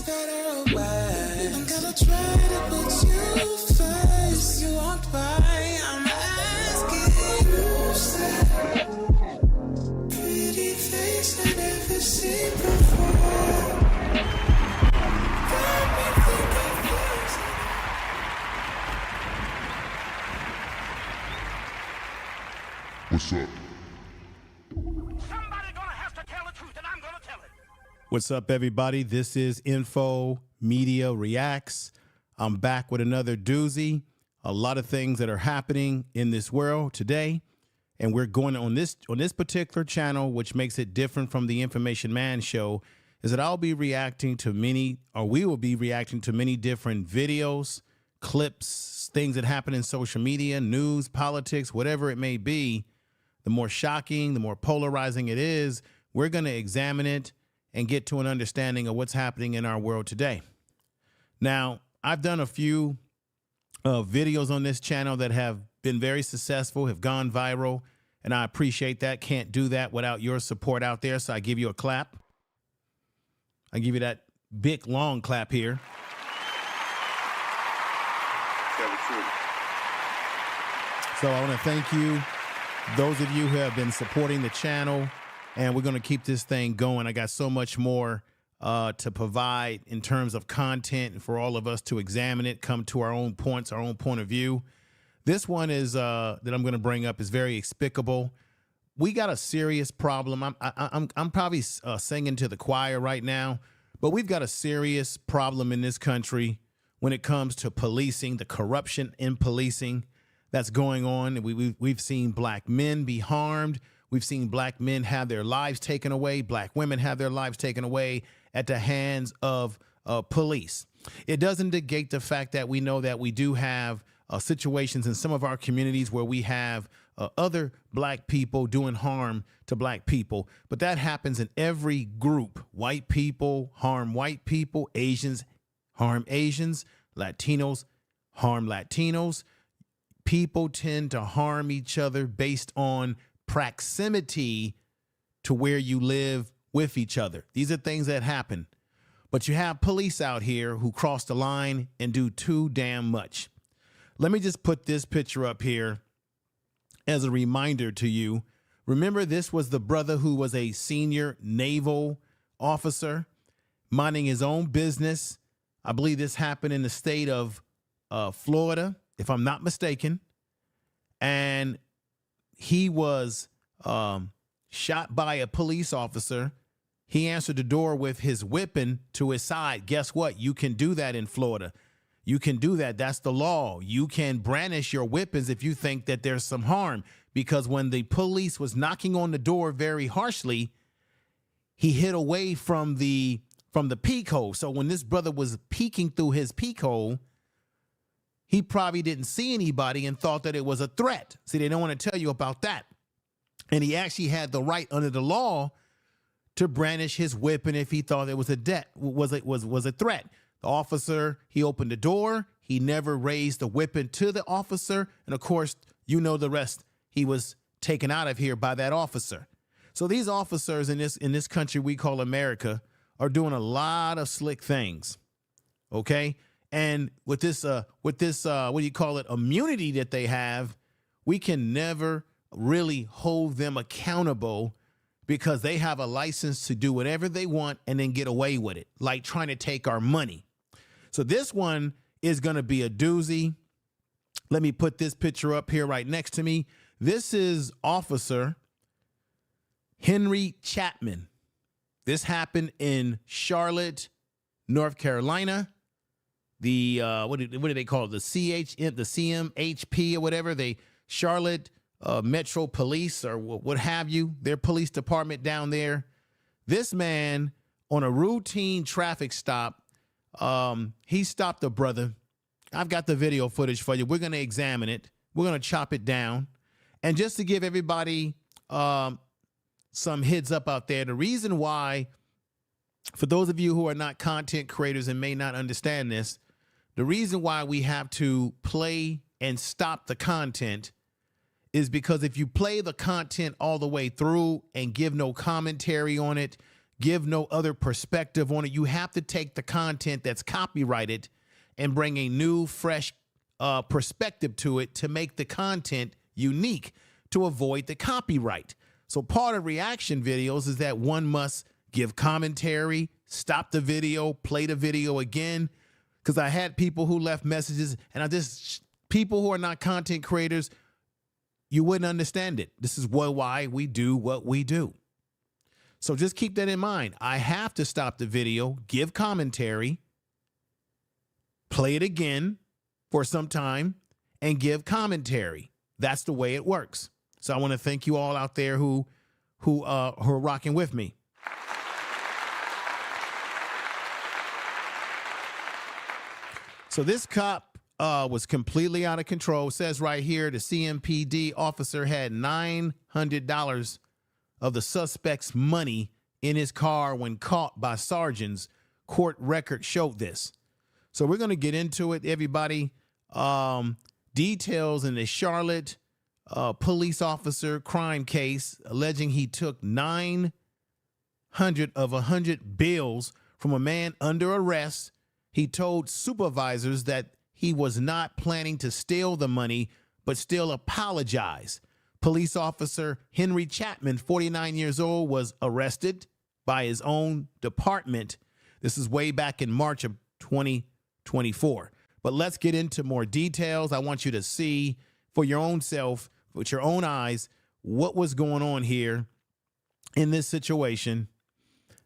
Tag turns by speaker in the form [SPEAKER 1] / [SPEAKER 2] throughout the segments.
[SPEAKER 1] better away. I'm gonna try to put you first. You want why I'm asking. You said, pretty face I never seen before. Got me thinking things.
[SPEAKER 2] What's up?
[SPEAKER 3] Somebody gonna have to tell the truth, and I'm gonna tell it.
[SPEAKER 4] What's up, everybody? This is Info Media Reacts. I'm back with another doozy. A lot of things that are happening in this world today, and we're going on this particular channel, which makes it different from the Information Man show, is that I'll be reacting to many, or we will be reacting to many different videos, clips, things that happen in social media, news, politics, whatever it may be. The more shocking, the more polarizing it is, we're going to examine it and get to an understanding of what's happening in our world today. Now, I've done a few videos on this channel that have been very successful, have gone viral, and I appreciate that. Can't do that without your support out there, so I give you a clap. I give you that big, long clap here. So I want to thank you, those of you who have been supporting the channel, and we're going to keep this thing going. I got so much more to provide in terms of content and for all of us to examine it, come to our own points, our own point of view. This one is that I'm going to bring up is very explicable. We got a serious problem. I'm probably singing to the choir right now, but we've got a serious problem in this country when it comes to policing, the corruption in policing that's going on. We've seen black men be harmed. We've seen black men have their lives taken away. Black women have their lives taken away at the hands of police. It doesn't negate the fact that we know that we do have situations in some of our communities where we have other black people doing harm to black people. But that happens in every group. White people harm white people. Asians harm Asians. Latinos harm Latinos. People tend to harm each other based on proximity to where you live with each other. These are things that happen. But you have police out here who cross the line and do too damn much. Let me just put this picture up here as a reminder to you. Remember, this was the brother who was a senior naval officer minding his own business. I believe this happened in the state of Florida, if I'm not mistaken. And he was shot by a police officer. He answered the door with his weapon to his side. Guess what? You can do that in Florida. You can do that. That's the law. You can brandish your weapons if you think that there's some harm. Because when the police was knocking on the door very harshly, he hid away from the peek hole. So when this brother was peeking through his peek hole, he probably didn't see anybody and thought that it was a threat. See, they don't want to tell you about that. And he actually had the right under the law to brandish his weapon if he thought it was a threat. The officer, he opened the door. He never raised the weapon to the officer. And of course, you know the rest. He was taken out of here by that officer. So these officers in this country we call America are doing a lot of slick things. Okay? And with this what do you call it, immunity that they have, we can never really hold them accountable because they have a license to do whatever they want and then get away with it, like trying to take our money. So this one is going to be a doozy. Let me put this picture up here right next to me. This is Officer Henry Chapman. This happened in Charlotte, North Carolina. The what do they call it? The CMHP or whatever, the Charlotte Metro Police or what have you, their police department down there. This man on a routine traffic stop, he stopped a brother. I've got the video footage for you. We're going to examine it. We're going to chop it down. And just to give everybody some heads up out there, the reason why, for those of you who are not content creators and may not understand this, the reason why we have to play and stop the content is because if you play the content all the way through and give no commentary on it, give no other perspective on it. You have to take the content that's copyrighted and bring a new, fresh perspective to it to make the content unique to avoid the copyright. So part of reaction videos is that one must give commentary, stop the video, play the video again. Because I had people who left messages, and people who are not content creators, you wouldn't understand it. This is why we do what we do. So just keep that in mind. I have to stop the video, give commentary, play it again for some time, and give commentary. That's the way it works. So I want to thank you all out there who are rocking with me. So this cop was completely out of control. It says right here, the CMPD officer had $900 of the suspect's money in his car when caught by sergeants. Court record showed this. So we're going to get into it, everybody. Details in the Charlotte police officer crime case alleging he took 900 of 100 bills from a man under arrest. He told supervisors that he was not planning to steal the money, but still apologize. Police officer Henry Chapman, 49 years old, was arrested by his own department. This is way back in March of 2024. But let's get into more details. I want you to see for your own self, with your own eyes, what was going on here in this situation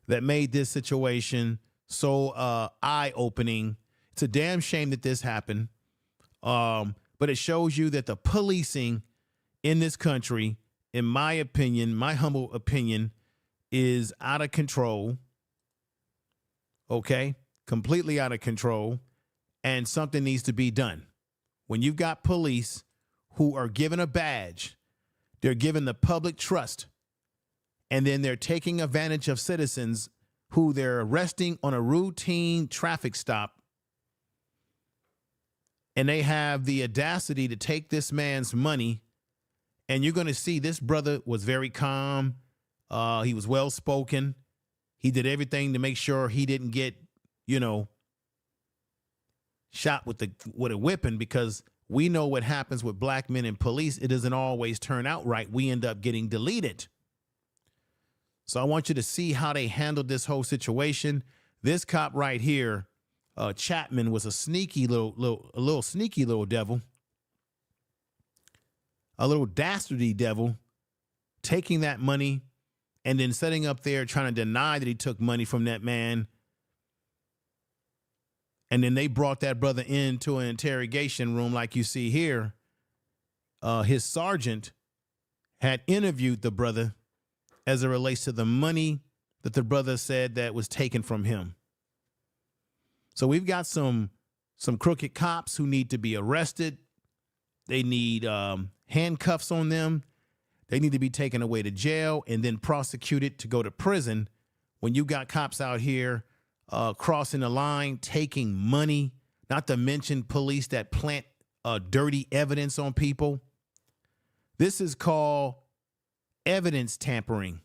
[SPEAKER 4] that made this situation so eye-opening. It's a damn shame that this happened. But it shows you that the policing in this country, in my opinion, my humble opinion, is out of control. Okay? Completely out of control. And something needs to be done. When you've got police who are given a badge, they're given the public trust, and then they're taking advantage of citizens who they're arresting on a routine traffic stop, and they have the audacity to take this man's money. And you're going to see this brother was very calm. He was well-spoken. He did everything to make sure he didn't get, shot with a whipping, because we know what happens with black men in police. It doesn't always turn out right. We end up getting deleted. So I want you to see how they handled this whole situation. This cop right here, Chapman, was a sneaky little sneaky little devil, a little dastardly devil, taking that money and then setting up there trying to deny that he took money from that man. And then they brought that brother into an interrogation room like you see here. His sergeant had interviewed the brother as it relates to the money that the brother said that was taken from him. So we've got some crooked cops who need to be arrested. They need handcuffs on them. They need to be taken away to jail and then prosecuted to go to prison. When you got cops out here crossing the line, taking money, not to mention police that plant dirty evidence on people. This is called evidence tampering.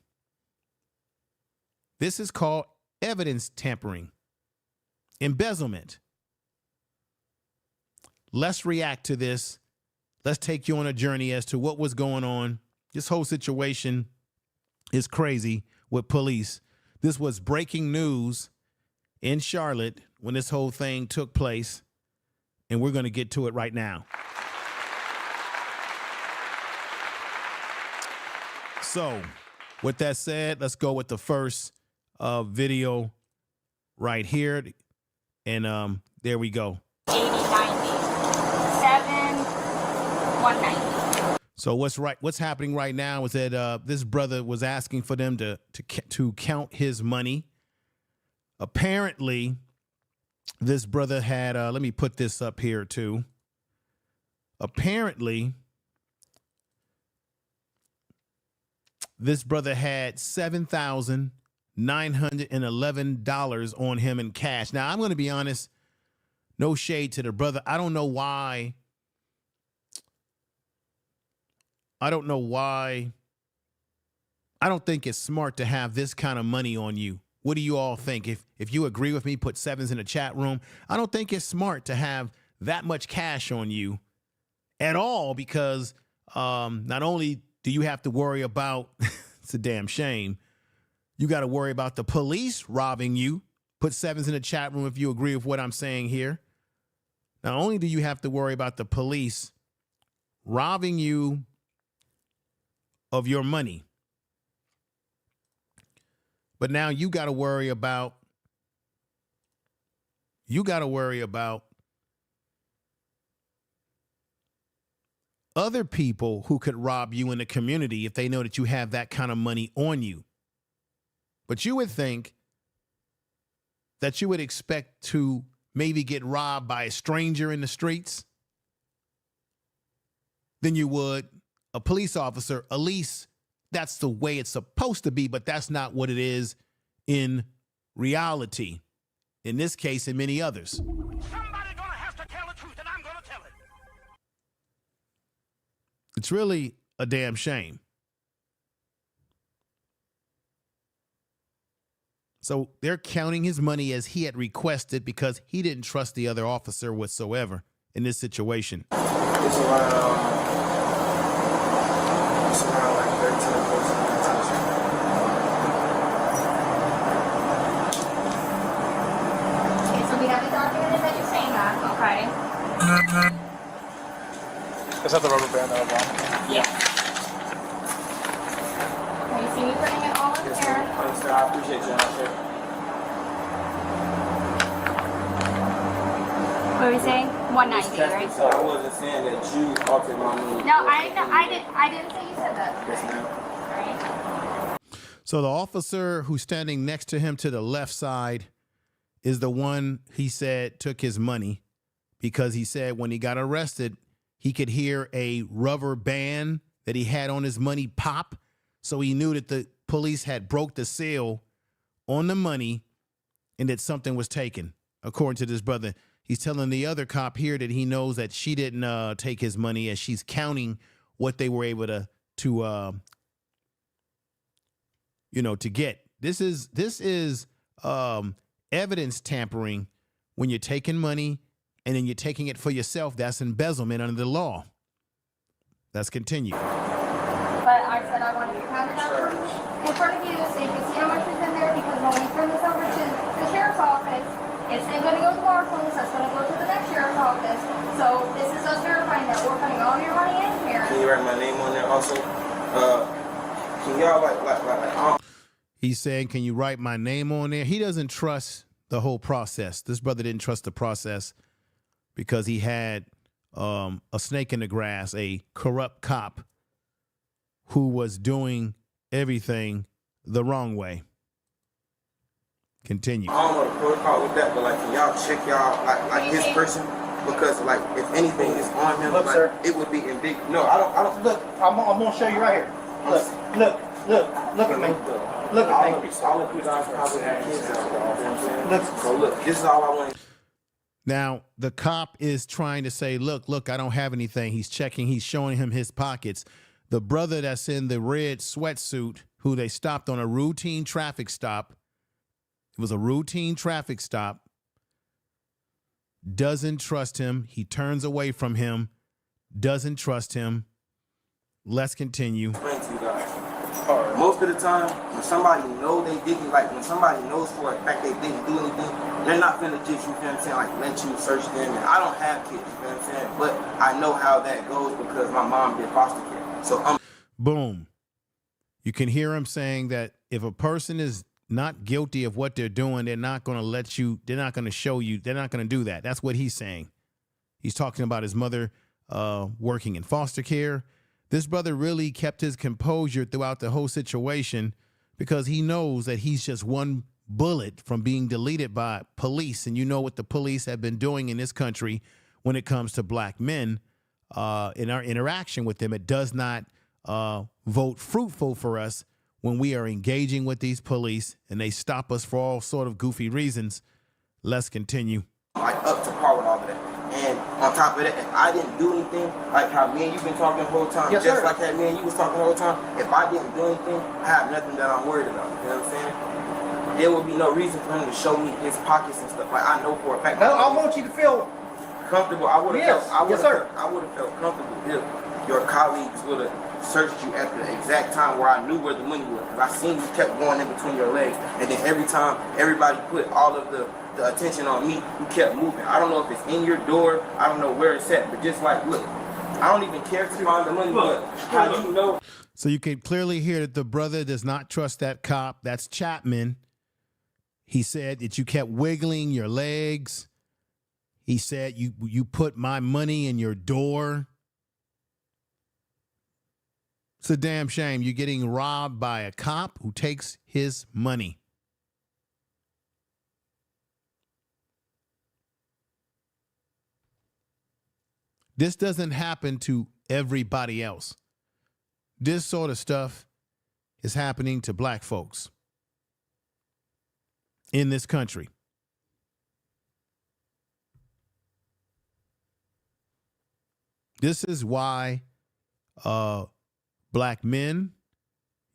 [SPEAKER 4] This is called evidence tampering. Embezzlement. Let's react to this. Let's take you on a journey as to what was going on. This whole situation is crazy with police. This was breaking news in Charlotte when this whole thing took place, and we're going to get to it right now. So, with that said, let's go with the first video right here. And there we go.
[SPEAKER 5] 80, 90, 7, 190.
[SPEAKER 4] So what's happening right now is that this brother was asking for them to count his money. Apparently, this brother had, let me put this up here too. Apparently, this brother had $7,911 on him in cash. Now, I'm going to be honest, no shade to the brother. I don't know why. I I don't think it's smart to have this kind of money on you. What do you all think? If you agree with me, put sevens in the chat room. I don't think it's smart to have that much cash on you at all, because not only do you have to worry about, it's a damn shame, you got to worry about the police robbing you. Put sevens in the chat room if you agree with what I'm saying here. Not only do you have to worry about the police robbing you of your money, but now you got to worry about other people who could rob you in the community if they know that you have that kind of money on you. But you would think that you would expect to maybe get robbed by a stranger in the streets than you would a police officer. At least that's the way it's supposed to be, but that's not what it is in reality. In this case and many others.
[SPEAKER 3] Somebody's gonna have to tell the truth, and I'm gonna tell it.
[SPEAKER 4] It's really a damn shame. So they're counting his money as he had requested because he didn't trust the other officer whatsoever in this situation.
[SPEAKER 6] It's around like 13 or 14 times.
[SPEAKER 5] Okay, so we have it documented that you're saying that, okay?
[SPEAKER 6] Is that the rubber band that I bought?
[SPEAKER 5] Yeah. Okay, you see me putting it all in there?
[SPEAKER 6] I appreciate you.
[SPEAKER 5] What were we saying? 190, right?
[SPEAKER 6] So I wasn't saying that you altered my mood.
[SPEAKER 5] No, I didn't say you said that.
[SPEAKER 6] Yes, ma'am.
[SPEAKER 5] All right.
[SPEAKER 4] So the officer who's standing next to him to the left side is the one he said took his money, because he said when he got arrested, he could hear a rubber band that he had on his money pop. So he knew that the police had broke the seal on the money and that something was taken. According to this brother, he's telling the other cop here that he knows that she didn't take his money, as she's counting what they were able to get. This is evidence tampering when you're taking money and then you're taking it for yourself. That's embezzlement under the law. Let's continue.
[SPEAKER 5] But I said I wanted to count it out in front of you so you can see how much is in there, because when we turn this over to the sheriff's office, it's then going to go to the marshal's, that's going to go to the next sheriff's office. So this is us verifying that we're putting all your money in here.
[SPEAKER 6] Can you write my name on there also? Can y'all like
[SPEAKER 4] He's saying, can you write my name on there? He doesn't trust the whole process. This brother didn't trust the process because he had a snake in the grass, a corrupt cop who was doing everything the wrong way. Continue.
[SPEAKER 6] I don't know the protocol with that, but like, can y'all check y'all like his person? Because like, if anything is on him,
[SPEAKER 7] Look,
[SPEAKER 6] like,
[SPEAKER 7] sir.
[SPEAKER 6] it would be in big. No, I don't.
[SPEAKER 7] Look, I'm gonna show you right here. Look at me. Look at me.
[SPEAKER 6] All of you guys probably have kids out there. You know what I'm saying?
[SPEAKER 7] Look.
[SPEAKER 6] So look, this is all I want.
[SPEAKER 4] Now, the cop is trying to say, look, I don't have anything. He's checking. He's showing him his pockets. The brother that's in the red sweatsuit, who they stopped on a routine traffic stop, it was a routine traffic stop, doesn't trust him. He turns away from him, doesn't trust him. Let's continue.
[SPEAKER 6] Explain to you guys. Most of the time, when somebody know they didn't, like when somebody knows for a fact they didn't do anything, they're not finna just, you feel what I'm saying, like let you search them. And I don't have kids, you feel what I'm saying, but I know how that goes because my mom did foster care. So I'm
[SPEAKER 4] Boom. You can hear him saying that if a person is not guilty of what they're doing, they're not going to let you, they're not going to show you, they're not going to do that. That's what he's saying. He's talking about his mother working in foster care. This brother really kept his composure throughout the whole situation because he knows that he's just one bullet from being deleted by police. And you know what the police have been doing in this country when it comes to black men in our interaction with them. It does not vote fruitful for us when we are engaging with these police and they stop us for all sort of goofy reasons. Let's continue.
[SPEAKER 6] like up to par with all of that. And on top of that, if I didn't do anything, like how me and you been talking the whole time,
[SPEAKER 7] Yes,
[SPEAKER 6] just
[SPEAKER 7] sir.
[SPEAKER 6] like that me and you was talking the whole time, if I didn't do anything, I have nothing that I'm worried about. You know what I'm saying? There would be no reason for him to show me his pockets and stuff. Like I know for a fact.
[SPEAKER 7] No, I want you to feel
[SPEAKER 6] comfortable. I would have
[SPEAKER 7] Yes.
[SPEAKER 6] felt.
[SPEAKER 7] Yes, sir.
[SPEAKER 6] I would have felt comfortable if your colleagues would have searched you at the exact time where I knew where the money was. Because I seen you kept going in between your legs, and then every time everybody put all of the attention on me, you kept moving. I don't know if it's in your door. I don't know where it's at, but just like, look, I don't even care to find the money, but how you know?
[SPEAKER 4] So you can clearly hear that the brother does not trust that cop. That's Chapman. He said that you kept wiggling your legs. He said you put my money in your door. It's a damn shame. You're getting robbed by a cop who takes his money. This doesn't happen to everybody else. This sort of stuff is happening to black folks in this country. This is why black men,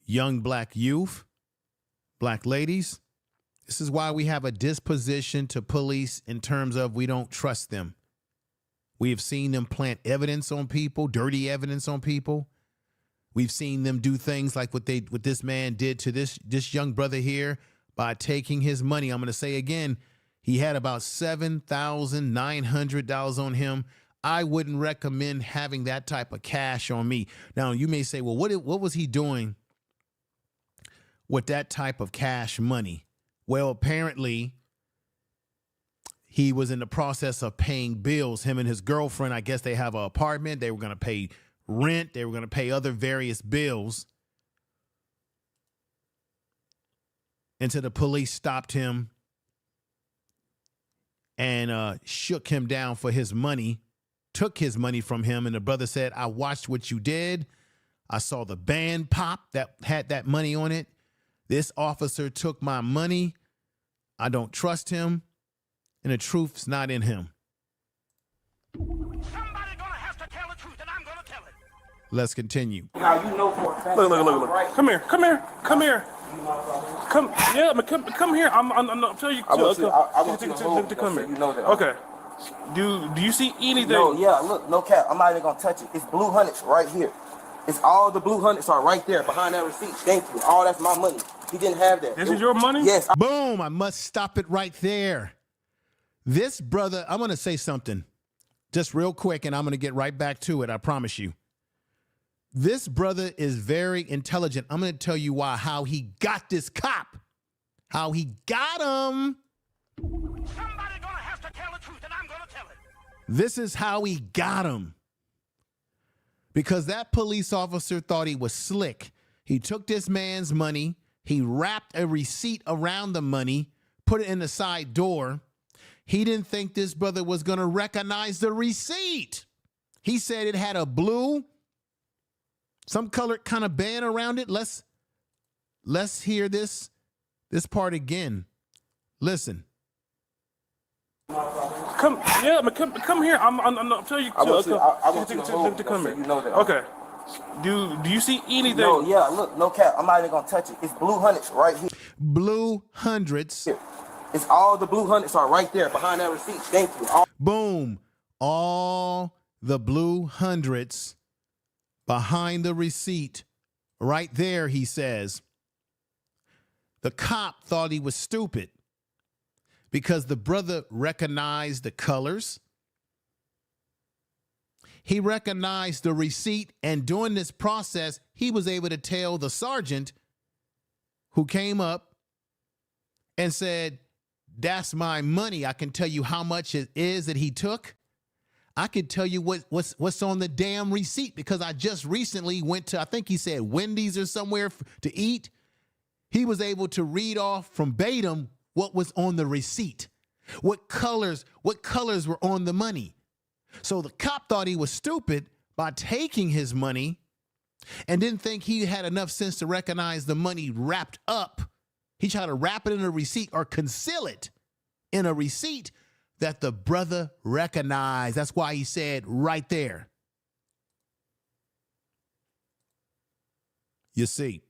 [SPEAKER 4] young black youth, black ladies, this is why we have a disposition to police in terms of we don't trust them. We have seen them plant evidence on people, dirty evidence on people. We've seen them do things like what this man did to this young brother here by taking his money. I'm going to say again, he had about $7,900 on him. I wouldn't recommend having that type of cash on me. Now, you may say, well, what was he doing with that type of cash money? Well, apparently, he was in the process of paying bills. Him and his girlfriend, I guess they have an apartment. They were going to pay rent. They were going to pay other various bills. Until the police stopped him and shook him down for his money, took his money from him. And the brother said, I watched what you did. I saw the band pop that had that money on it. This officer took my money. I don't trust him. And the truth's not in him.
[SPEAKER 3] Somebody gonna have to tell the truth, and I'm gonna tell it.
[SPEAKER 4] Let's continue.
[SPEAKER 6] How you know for a fact?
[SPEAKER 8] Look.
[SPEAKER 6] Right?
[SPEAKER 8] Come here. Come, yeah, man, come here. I'm tell you.
[SPEAKER 6] I want you to hold
[SPEAKER 8] to
[SPEAKER 6] me,
[SPEAKER 8] come
[SPEAKER 6] so
[SPEAKER 8] here.
[SPEAKER 6] you know that.
[SPEAKER 8] Okay. Do you see anything?
[SPEAKER 6] No, yeah, look, no cap. I'm not even gonna touch it. It's blue hundreds right here. It's all the blue hundreds are right there behind that receipt. Thank you. All that's my money. He didn't have that.
[SPEAKER 8] This is your money?
[SPEAKER 6] Yes.
[SPEAKER 4] Boom. I must stop it right there. This brother, I'm going to say something just real quick, and I'm going to get right back to it. I promise you. This brother is very intelligent. I'm going to tell you why, how he got this cop, how he got him.
[SPEAKER 3] Somebody gonna have to tell the truth, and I'm gonna tell it.
[SPEAKER 4] This is how he got him. Because that police officer thought he was slick. He took this man's money. He wrapped a receipt around the money, put it in the side door. He didn't think this brother was going to recognize the receipt. He said it had a blue, some colored kind of band around it. Let's hear this part again. Listen.
[SPEAKER 8] Come here. I'm tell you.
[SPEAKER 6] I want you to hold me,
[SPEAKER 8] come
[SPEAKER 6] so
[SPEAKER 8] here.
[SPEAKER 6] you know that.
[SPEAKER 8] Okay. Do you see anything?
[SPEAKER 6] No, yeah, look, no cap. I'm not even gonna touch it. It's blue hundreds right here.
[SPEAKER 4] Blue hundreds.
[SPEAKER 6] It's all the blue hundreds are right there behind that receipt. Thank you.
[SPEAKER 4] Boom. All the blue hundreds behind the receipt. Right there, he says. The cop thought he was stupid because the brother recognized the colors. He recognized the receipt, and during this process, he was able to tell the sergeant who came up and said, that's my money. I can tell you how much it is that he took. I can tell you what's on the damn receipt because I just recently went to, I think he said Wendy's or somewhere to eat. He was able to read off from verbatim what was on the receipt, what colors were on the money. So the cop thought he was stupid by taking his money and didn't think he had enough sense to recognize the money wrapped up. He tried to wrap it in a receipt or conceal it in a receipt. that the brother recognized. That's why he said right there. You see.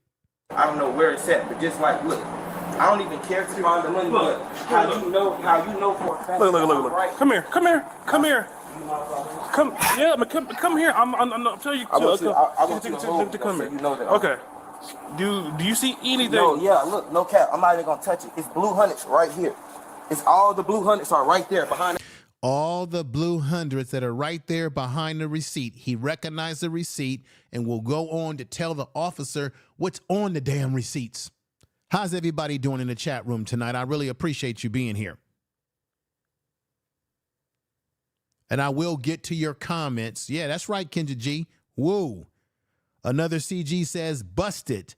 [SPEAKER 6] I don't know where it's at, but just like, look, I don't even care to find the money, but how you know for a fact.
[SPEAKER 8] Look.
[SPEAKER 6] Right?
[SPEAKER 8] Come here. Come, yeah, man, come here. I'm tell you.
[SPEAKER 6] I want you to hold
[SPEAKER 8] come
[SPEAKER 6] so
[SPEAKER 8] here.
[SPEAKER 6] you know that.
[SPEAKER 8] Okay. Do you see anything?
[SPEAKER 6] No, yeah, look, no cap. I'm not even gonna touch it. It's blue hundreds right here. It's all the blue hundreds are right there behind it.
[SPEAKER 4] All the blue hundreds that are right there behind the receipt. He recognized the receipt and will go on to tell the officer what's on the damn receipts. How's everybody doing in the chat room tonight? I really appreciate you being here. And I will get to your comments. Yeah, that's right, Kendra G. Woo. Another CG says, busted.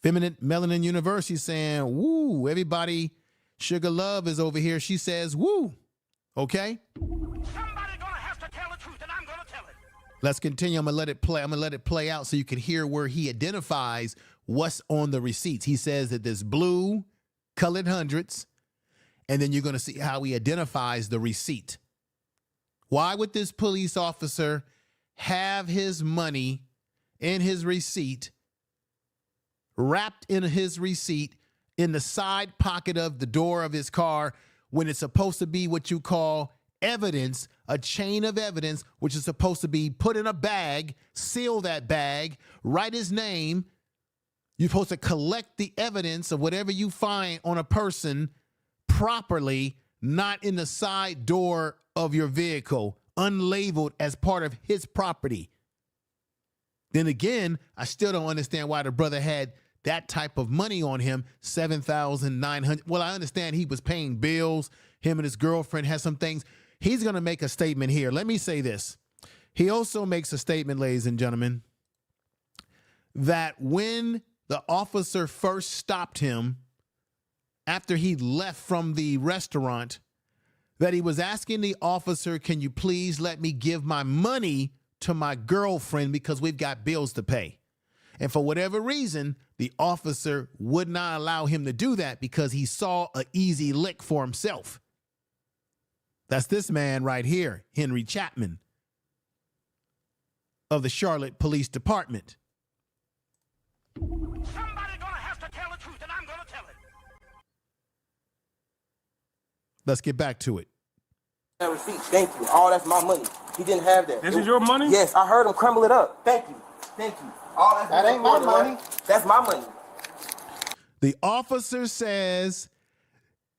[SPEAKER 4] Feminine Melanin University saying, woo. Everybody, Sugar Love is over here. She says, woo. Okay?
[SPEAKER 3] Somebody gonna have to tell the truth, and I'm gonna tell it.
[SPEAKER 4] Let's continue. I'm gonna let it play. I'm gonna let it play out so you can hear where he identifies what's on the receipts. He says that there's blue colored hundreds, and then you're gonna see how he identifies the receipt. Why would this police officer have his money in his receipt, wrapped in his receipt, in the side pocket of the door of his car, when it's supposed to be what you call evidence, a chain of evidence, which is supposed to be put in a bag, seal that bag, write his name. You're supposed to collect the evidence of whatever you find on a person properly, not in the side door of your vehicle, unlabeled as part of his property. Then again, I still don't understand why the brother had that type of money on him, $7,900. Well, I understand he was paying bills. Him and his girlfriend had some things. He's going to make a statement here. Let me say this. He also makes a statement, ladies and gentlemen, that when the officer first stopped him after he left from the restaurant, that he was asking the officer, can you please let me give my money to my girlfriend because we've got bills to pay. And for whatever reason, the officer would not allow him to do that because he saw an easy lick for himself. That's this man right here, Henry Chapman of the Charlotte Police Department.
[SPEAKER 3] Somebody gonna have to tell the truth, and I'm gonna tell it.
[SPEAKER 4] Let's get back to it.
[SPEAKER 6] That receipt, thank you. All that's my money. He didn't have that.
[SPEAKER 8] This is your money?
[SPEAKER 6] Yes, I heard him crumble it up. Thank you. Thank you. All that's
[SPEAKER 7] That ain't my money.
[SPEAKER 6] That's my money.
[SPEAKER 4] The officer says,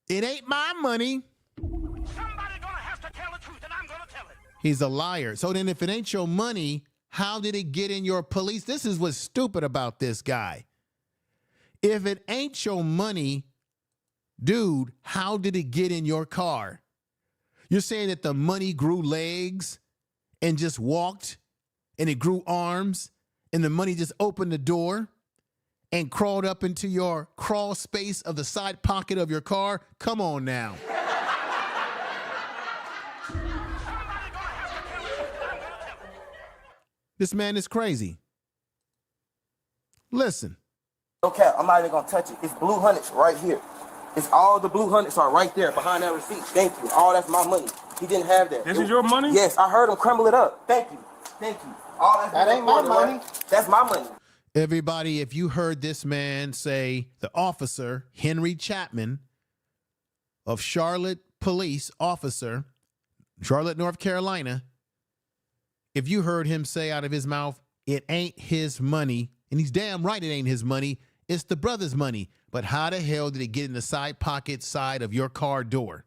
[SPEAKER 4] it ain't my money.
[SPEAKER 3] Somebody gonna have to tell the truth, and I'm gonna tell it.
[SPEAKER 4] He's a liar. So then if it ain't your money, how did it get in your police? This is what's stupid about this guy. If it ain't your money, dude, how did it get in your car? You're saying that the money grew legs and just walked, and it grew arms, and the money just opened the door and crawled up into your crawl space of the side pocket of your car? Come on now. This man is crazy. Listen.
[SPEAKER 6] Okay, I'm not even gonna touch it. It's blue hundreds right here. It's all the blue hundreds are right there behind that receipt. Thank you. All that's my money. He didn't have that.
[SPEAKER 8] This is your money?
[SPEAKER 6] Yes, I heard him crumble it up. Thank you. Thank you. All
[SPEAKER 7] That ain't my money.
[SPEAKER 6] That's my money.
[SPEAKER 4] Everybody, if you heard this man say, the officer, Henry Chapman of Charlotte Police Officer, Charlotte, North Carolina, if you heard him say out of his mouth, it ain't his money, and he's damn right it ain't his money, it's the brother's money. But how the hell did it get in the side pocket side of your car door?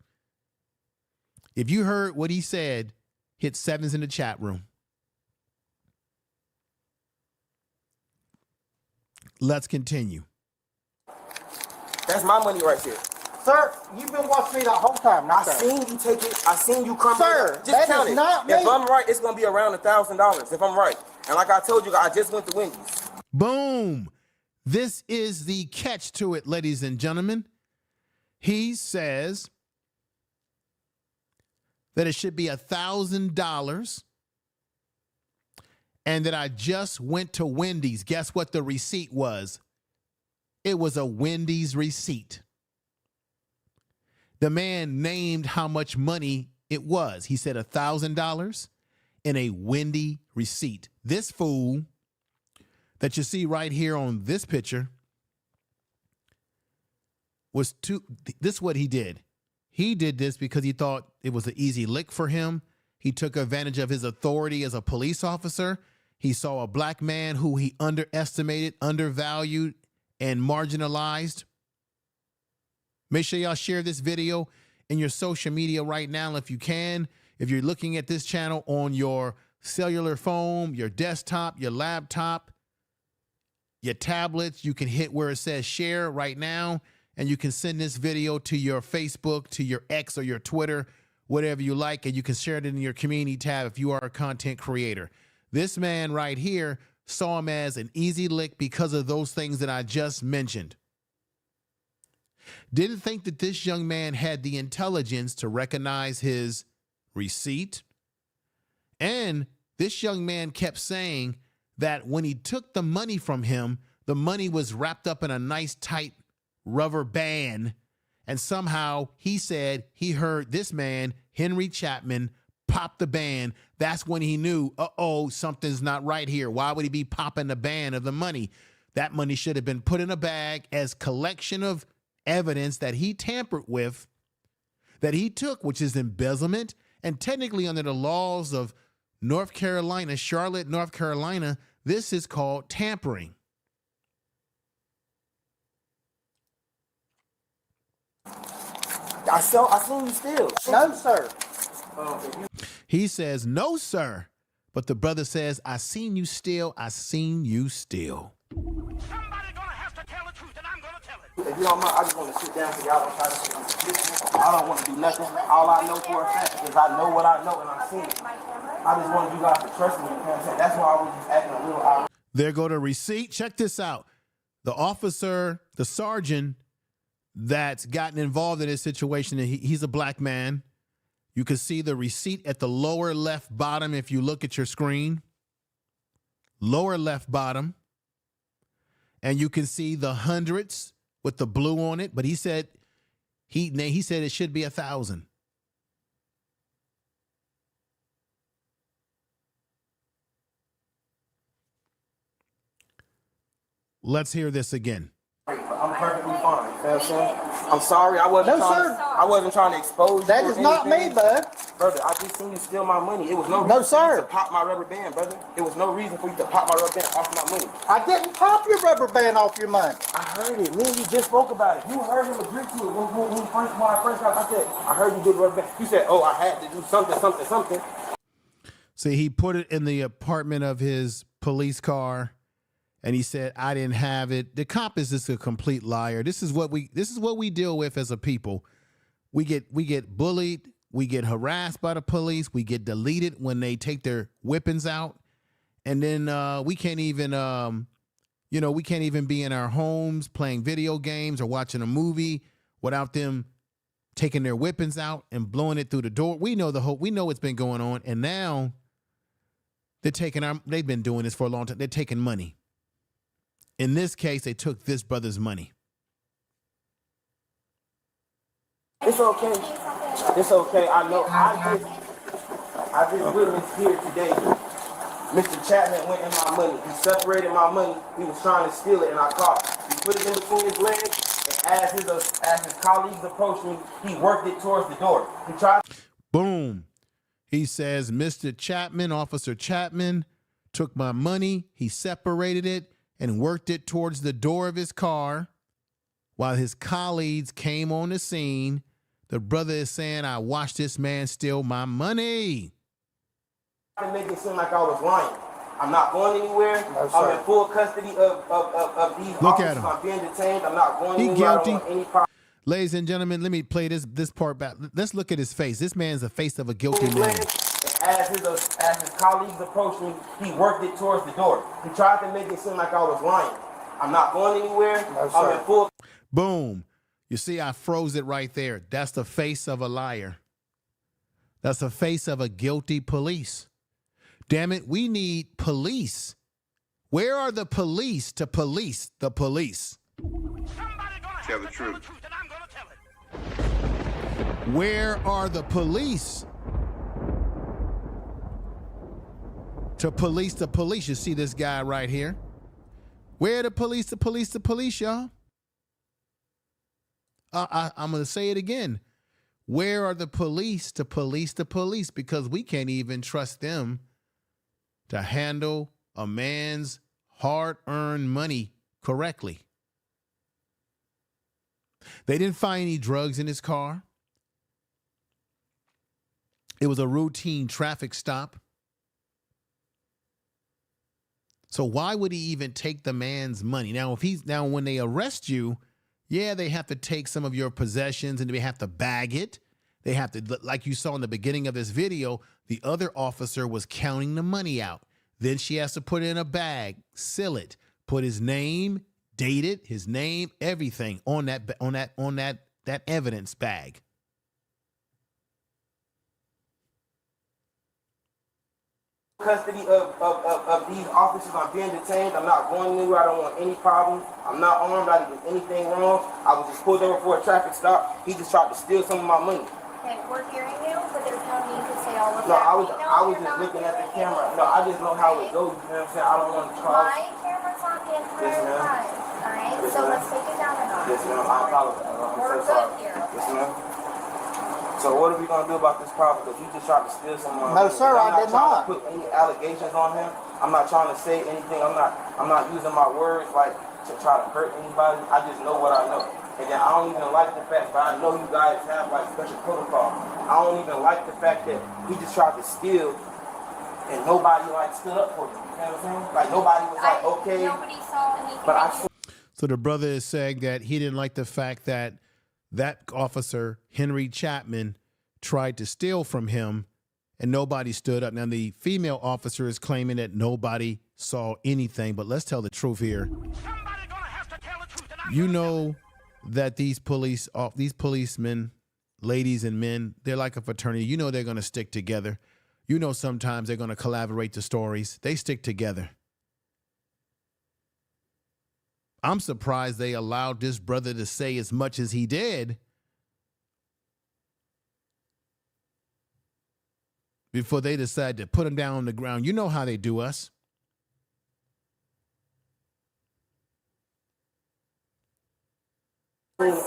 [SPEAKER 4] If you heard what he said, hit 7s in the chat room. Let's continue.
[SPEAKER 6] That's my money right there.
[SPEAKER 7] Sir, you've been watching me the whole time.
[SPEAKER 6] I seen you take it. I seen you crumble
[SPEAKER 7] Sir,
[SPEAKER 6] it up. Just
[SPEAKER 7] that
[SPEAKER 6] count
[SPEAKER 7] is
[SPEAKER 6] it.
[SPEAKER 7] not me.
[SPEAKER 6] If I'm right, it's gonna be around $1,000. If I'm right, and like I told you, I just went to Wendy's.
[SPEAKER 4] Boom. This is the catch to it, ladies and gentlemen. He says that it should be $1,000 and that I just went to Wendy's. Guess what the receipt was? It was a Wendy's receipt. The man named how much money it was. He said $1,000 in a windy receipt. This fool that you see right here on this picture this is what he did. He did this because he thought it was an easy lick for him. He took advantage of his authority as a police officer. He saw a black man who he underestimated, undervalued, and marginalized. Make sure y'all share this video in your social media right now if you can. If you're looking at this channel on your cellular phone, your desktop, your laptop, your tablets, you can hit where it says share right now, and you can send this video to your Facebook, to your X or your Twitter, whatever you like, and you can share it in your community tab if you are a content creator. This man right here saw him as an easy lick because of those things that I just mentioned. Didn't think that this young man had the intelligence to recognize his receipt. And this young man kept saying that when he took the money from him, the money was wrapped up in a nice tight rubber band. And somehow he said he heard this man, Henry Chapman, pop the band. That's when he knew, uh-oh, something's not right here. Why would he be popping the band of the money? That money should have been put in a bag as collection of evidence that he tampered with, that he took, which is embezzlement. And technically under the laws of North Carolina, Charlotte, North Carolina, this is called tampering.
[SPEAKER 6] I seen you steal.
[SPEAKER 7] No, sir.
[SPEAKER 4] He says, no, sir. But the brother says, I seen you steal. I seen you steal.
[SPEAKER 3] Somebody gonna have to tell the truth, and I'm gonna tell it.
[SPEAKER 6] If you don't mind, I just want to sit down so y'all don't try to. I don't want to do nothing. All I know for a fact is I know what I know and I seen it. I just wanted you guys to trust me. You know what I'm saying? That's why I was just acting a little out.
[SPEAKER 4] There go the receipt. Check this out. The officer, the sergeant that's gotten involved in this situation, he's a black man. You can see the receipt at the lower left bottom if you look at your screen. Lower left bottom. And you can see the hundreds with the blue on it. But he said he said it should be 1,000. Let's hear this again.
[SPEAKER 6] I'm perfectly fine. You know what I'm saying? I'm sorry. I wasn't trying to expose you.
[SPEAKER 7] That is not me, bud.
[SPEAKER 6] Brother, I just seen you steal my money. It was no reason for you to pop my rubber band, brother. It was no reason for you to pop my rubber band off my money.
[SPEAKER 7] I didn't pop your rubber band off your money.
[SPEAKER 6] I heard it. Me and you just spoke about it. You heard him agree to it when I first got. I said, I heard you did rubber band. You said, oh, I had to do something.
[SPEAKER 4] See, he put it in the apartment of his police car. And he said, I didn't have it. The cop is just a complete liar. This is what we deal with as a people. We get bullied. We get harassed by the police. We get deleted when they take their weapons out. And then we can't even be in our homes playing video games or watching a movie without them taking their weapons out and blowing it through the door. We know what's been going on. And now they've been doing this for a long time. They're taking money. In this case, they took this brother's money.
[SPEAKER 6] It's okay. It's okay. I know. I just witnessed here today. Mr. Chapman went in my money. He separated my money. He was trying to steal it, and I caught him. He put it in between his legs, and as his colleagues approached me, he worked it towards the door. He tried.
[SPEAKER 4] Boom. He says, Mr. Chapman, Officer Chapman, took my money. He separated it and worked it towards the door of his car while his colleagues came on the scene. The brother is saying, I watched this man steal my money.
[SPEAKER 6] To make it seem like I was lying. I'm not going anywhere.
[SPEAKER 7] No,
[SPEAKER 6] I'm in full custody of these
[SPEAKER 4] Look
[SPEAKER 6] officers.
[SPEAKER 4] at him.
[SPEAKER 6] I'm being detained. I'm not going
[SPEAKER 4] He
[SPEAKER 6] anywhere.
[SPEAKER 4] guilty.
[SPEAKER 6] I don't want any problem.
[SPEAKER 4] Ladies and gentlemen, let me play this part back. Let's look at his face. This man's the face of a guilty man.
[SPEAKER 6] As his colleagues approached me, he worked it towards the door. He tried to make it seem like I was lying. I'm not going anywhere.
[SPEAKER 7] No,
[SPEAKER 6] I'm in full.
[SPEAKER 4] Boom. You see, I froze it right there. That's the face of a liar. That's the face of a guilty police. Damn it, we need police. Where are the police to police the police?
[SPEAKER 3] Somebody gonna have
[SPEAKER 2] Tell the
[SPEAKER 3] to tell the
[SPEAKER 2] truth.
[SPEAKER 3] truth, and I'm gonna tell it.
[SPEAKER 4] Where are the police? To police the police. You see this guy right here. Where are the police? The police, the police, y'all. I'm going to say it again. Where are the police to police the police? Because we can't even trust them to handle a man's hard-earned money correctly. They didn't find any drugs in his car. It was a routine traffic stop. So why would he even take the man's money? Now, when they arrest you, yeah, they have to take some of your possessions and they have to bag it. They have to, like you saw in the beginning of this video, the other officer was counting the money out. Then she has to put it in a bag, seal it, put his name, date it, his name, everything on that evidence bag.
[SPEAKER 6] Custody of these officers. I'm being detained. I'm not going anywhere. I don't want any problems. I'm not armed. I didn't do anything wrong. I was just pulled over for a traffic stop. He just tried to steal some of my money.
[SPEAKER 5] Okay, we're hearing you, but there's no need to say all of
[SPEAKER 6] No,
[SPEAKER 5] that.
[SPEAKER 6] I was just looking at the camera. No, I just know how it goes. You know what I'm saying? I don't want to try.
[SPEAKER 5] My camera's not being
[SPEAKER 6] Yes, ma'am.
[SPEAKER 5] alright?
[SPEAKER 6] Yes,
[SPEAKER 5] So
[SPEAKER 6] ma'am.
[SPEAKER 5] let's take it down a notch.
[SPEAKER 6] Yes, ma'am. I apologize. I'm
[SPEAKER 5] We're
[SPEAKER 6] so sorry.
[SPEAKER 5] good here.
[SPEAKER 6] Yes, ma'am. So what are we gonna do about this problem? Because he just tried to steal some money.
[SPEAKER 7] No, sir, I did
[SPEAKER 6] I'm not trying
[SPEAKER 7] not.
[SPEAKER 6] to put any allegations on him. I'm not trying to say anything. I'm not using my words like to try to hurt anybody. I just know what I know. And then I don't even like the fact, but I know you guys have like special protocol. I don't even like the fact that he just tried to steal and nobody like stood up for him. You know what I'm saying? Like nobody was like, okay.
[SPEAKER 5] Nobody saw anything.
[SPEAKER 6] But
[SPEAKER 4] So the brother is saying that he didn't like the fact that that officer, Henry Chapman, tried to steal from him and nobody stood up. Now, the female officer is claiming that nobody saw anything, but let's tell the truth here.
[SPEAKER 3] Somebody gonna have to tell the truth, and I'm
[SPEAKER 4] You
[SPEAKER 3] gonna
[SPEAKER 4] know that these policemen, ladies and men, they're like a fraternity. You know they're going to stick together. You know sometimes they're going to collaborate the stories. They stick together. I'm surprised they allowed this brother to say as much as he did before they decided to put him down on the ground. You know how they do us.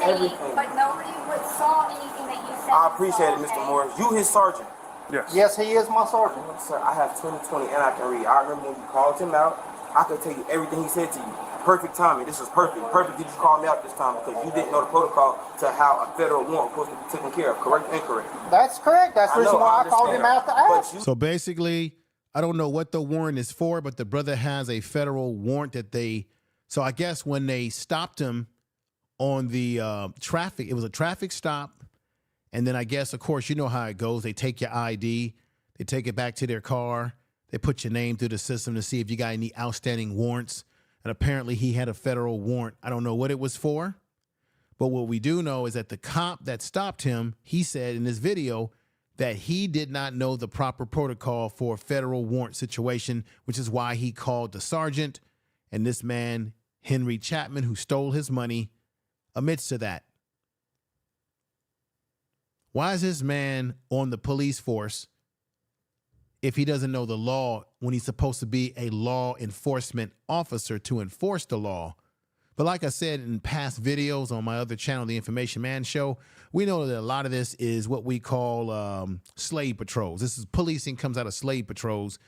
[SPEAKER 6] everything.
[SPEAKER 5] But nobody saw anything that you said.
[SPEAKER 6] I appreciate it,
[SPEAKER 5] you saw,
[SPEAKER 6] Mr.
[SPEAKER 5] okay?
[SPEAKER 6] Morris. You his sergeant.
[SPEAKER 8] Yes.
[SPEAKER 7] Yes, he is my sergeant.
[SPEAKER 6] Sir, I have 20/20 and I can read. I remember when you called him out. I could tell you everything he said to you. Perfect timing. This was perfect. Perfect did you call me out this time because you didn't know the protocol to how a federal warrant was supposed to be taken care of. Correct or incorrect?
[SPEAKER 7] That's correct. That's the reason why I called him out to ask.
[SPEAKER 4] So basically, I don't know what the warrant is for, but the brother has a federal warrant that so I guess when they stopped him on the traffic, it was a traffic stop. And then I guess, of course, you know how it goes. They take your ID, they take it back to their car, they put your name through the system to see if you got any outstanding warrants. And apparently he had a federal warrant. I don't know what it was for, but what we do know is that the cop that stopped him, he said in this video that he did not know the proper protocol for a federal warrant situation, which is why he called the sergeant. And this man, Henry Chapman, who stole his money, admits to that. Why is this man on the police force if he doesn't know the law when he's supposed to be a law enforcement officer to enforce the law? But like I said in past videos on my other channel, The Information Man Show, we know that a lot of this is what we call slave patrols. This is policing comes out of slave patrols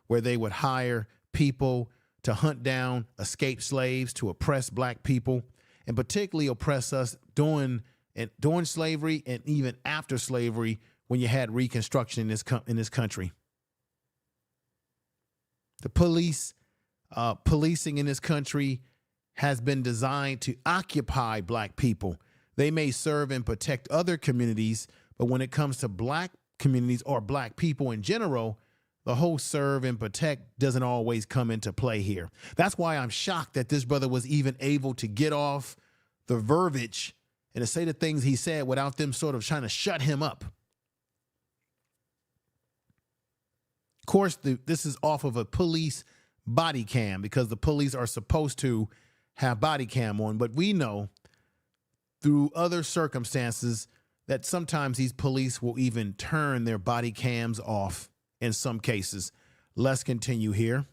[SPEAKER 4] where they would hire people to hunt down escaped slaves, to oppress black people, and particularly oppress us during slavery and even after slavery when you had Reconstruction in this country. The policing in this country has been designed to occupy black people. They may serve and protect other communities, but when it comes to black communities or black people in general, the whole serve and protect doesn't always come into play here. That's why I'm shocked that this brother was even able to get off the verbiage and to say the things he said without them sort of trying to shut him up. Of course, this is off of a police body cam because the police are supposed to have body cam on. But we know through other circumstances that sometimes these police will even turn their body cams off in some cases. Let's continue here.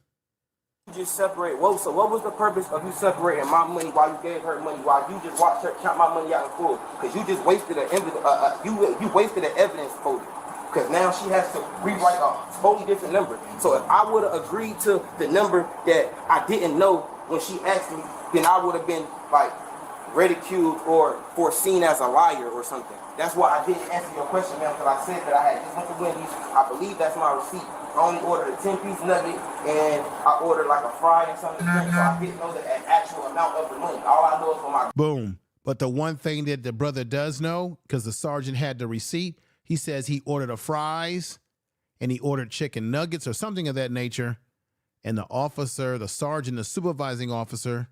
[SPEAKER 6] You just separate. So what was the purpose of you separating my money while you gave her money, while you just watched her count my money out in full? Because you just wasted you wasted an evidence folder. Because now she has to rewrite a totally different number. So if I would have agreed to the number that I didn't know when she asked me, then I would have been like ridiculed or foreseen as a liar or something. That's why I didn't answer your question, man, because I said that I had just went to Wendy's. I believe that's my receipt. I only ordered a 10-piece nugget and I ordered like a fry and something, so I didn't know the actual amount of the money. All I know is for my
[SPEAKER 4] Boom. But the one thing that the brother does know, because the sergeant had the receipt, he says he ordered a fries and he ordered chicken nuggets or something of that nature. And the officer, the sergeant, the supervising officer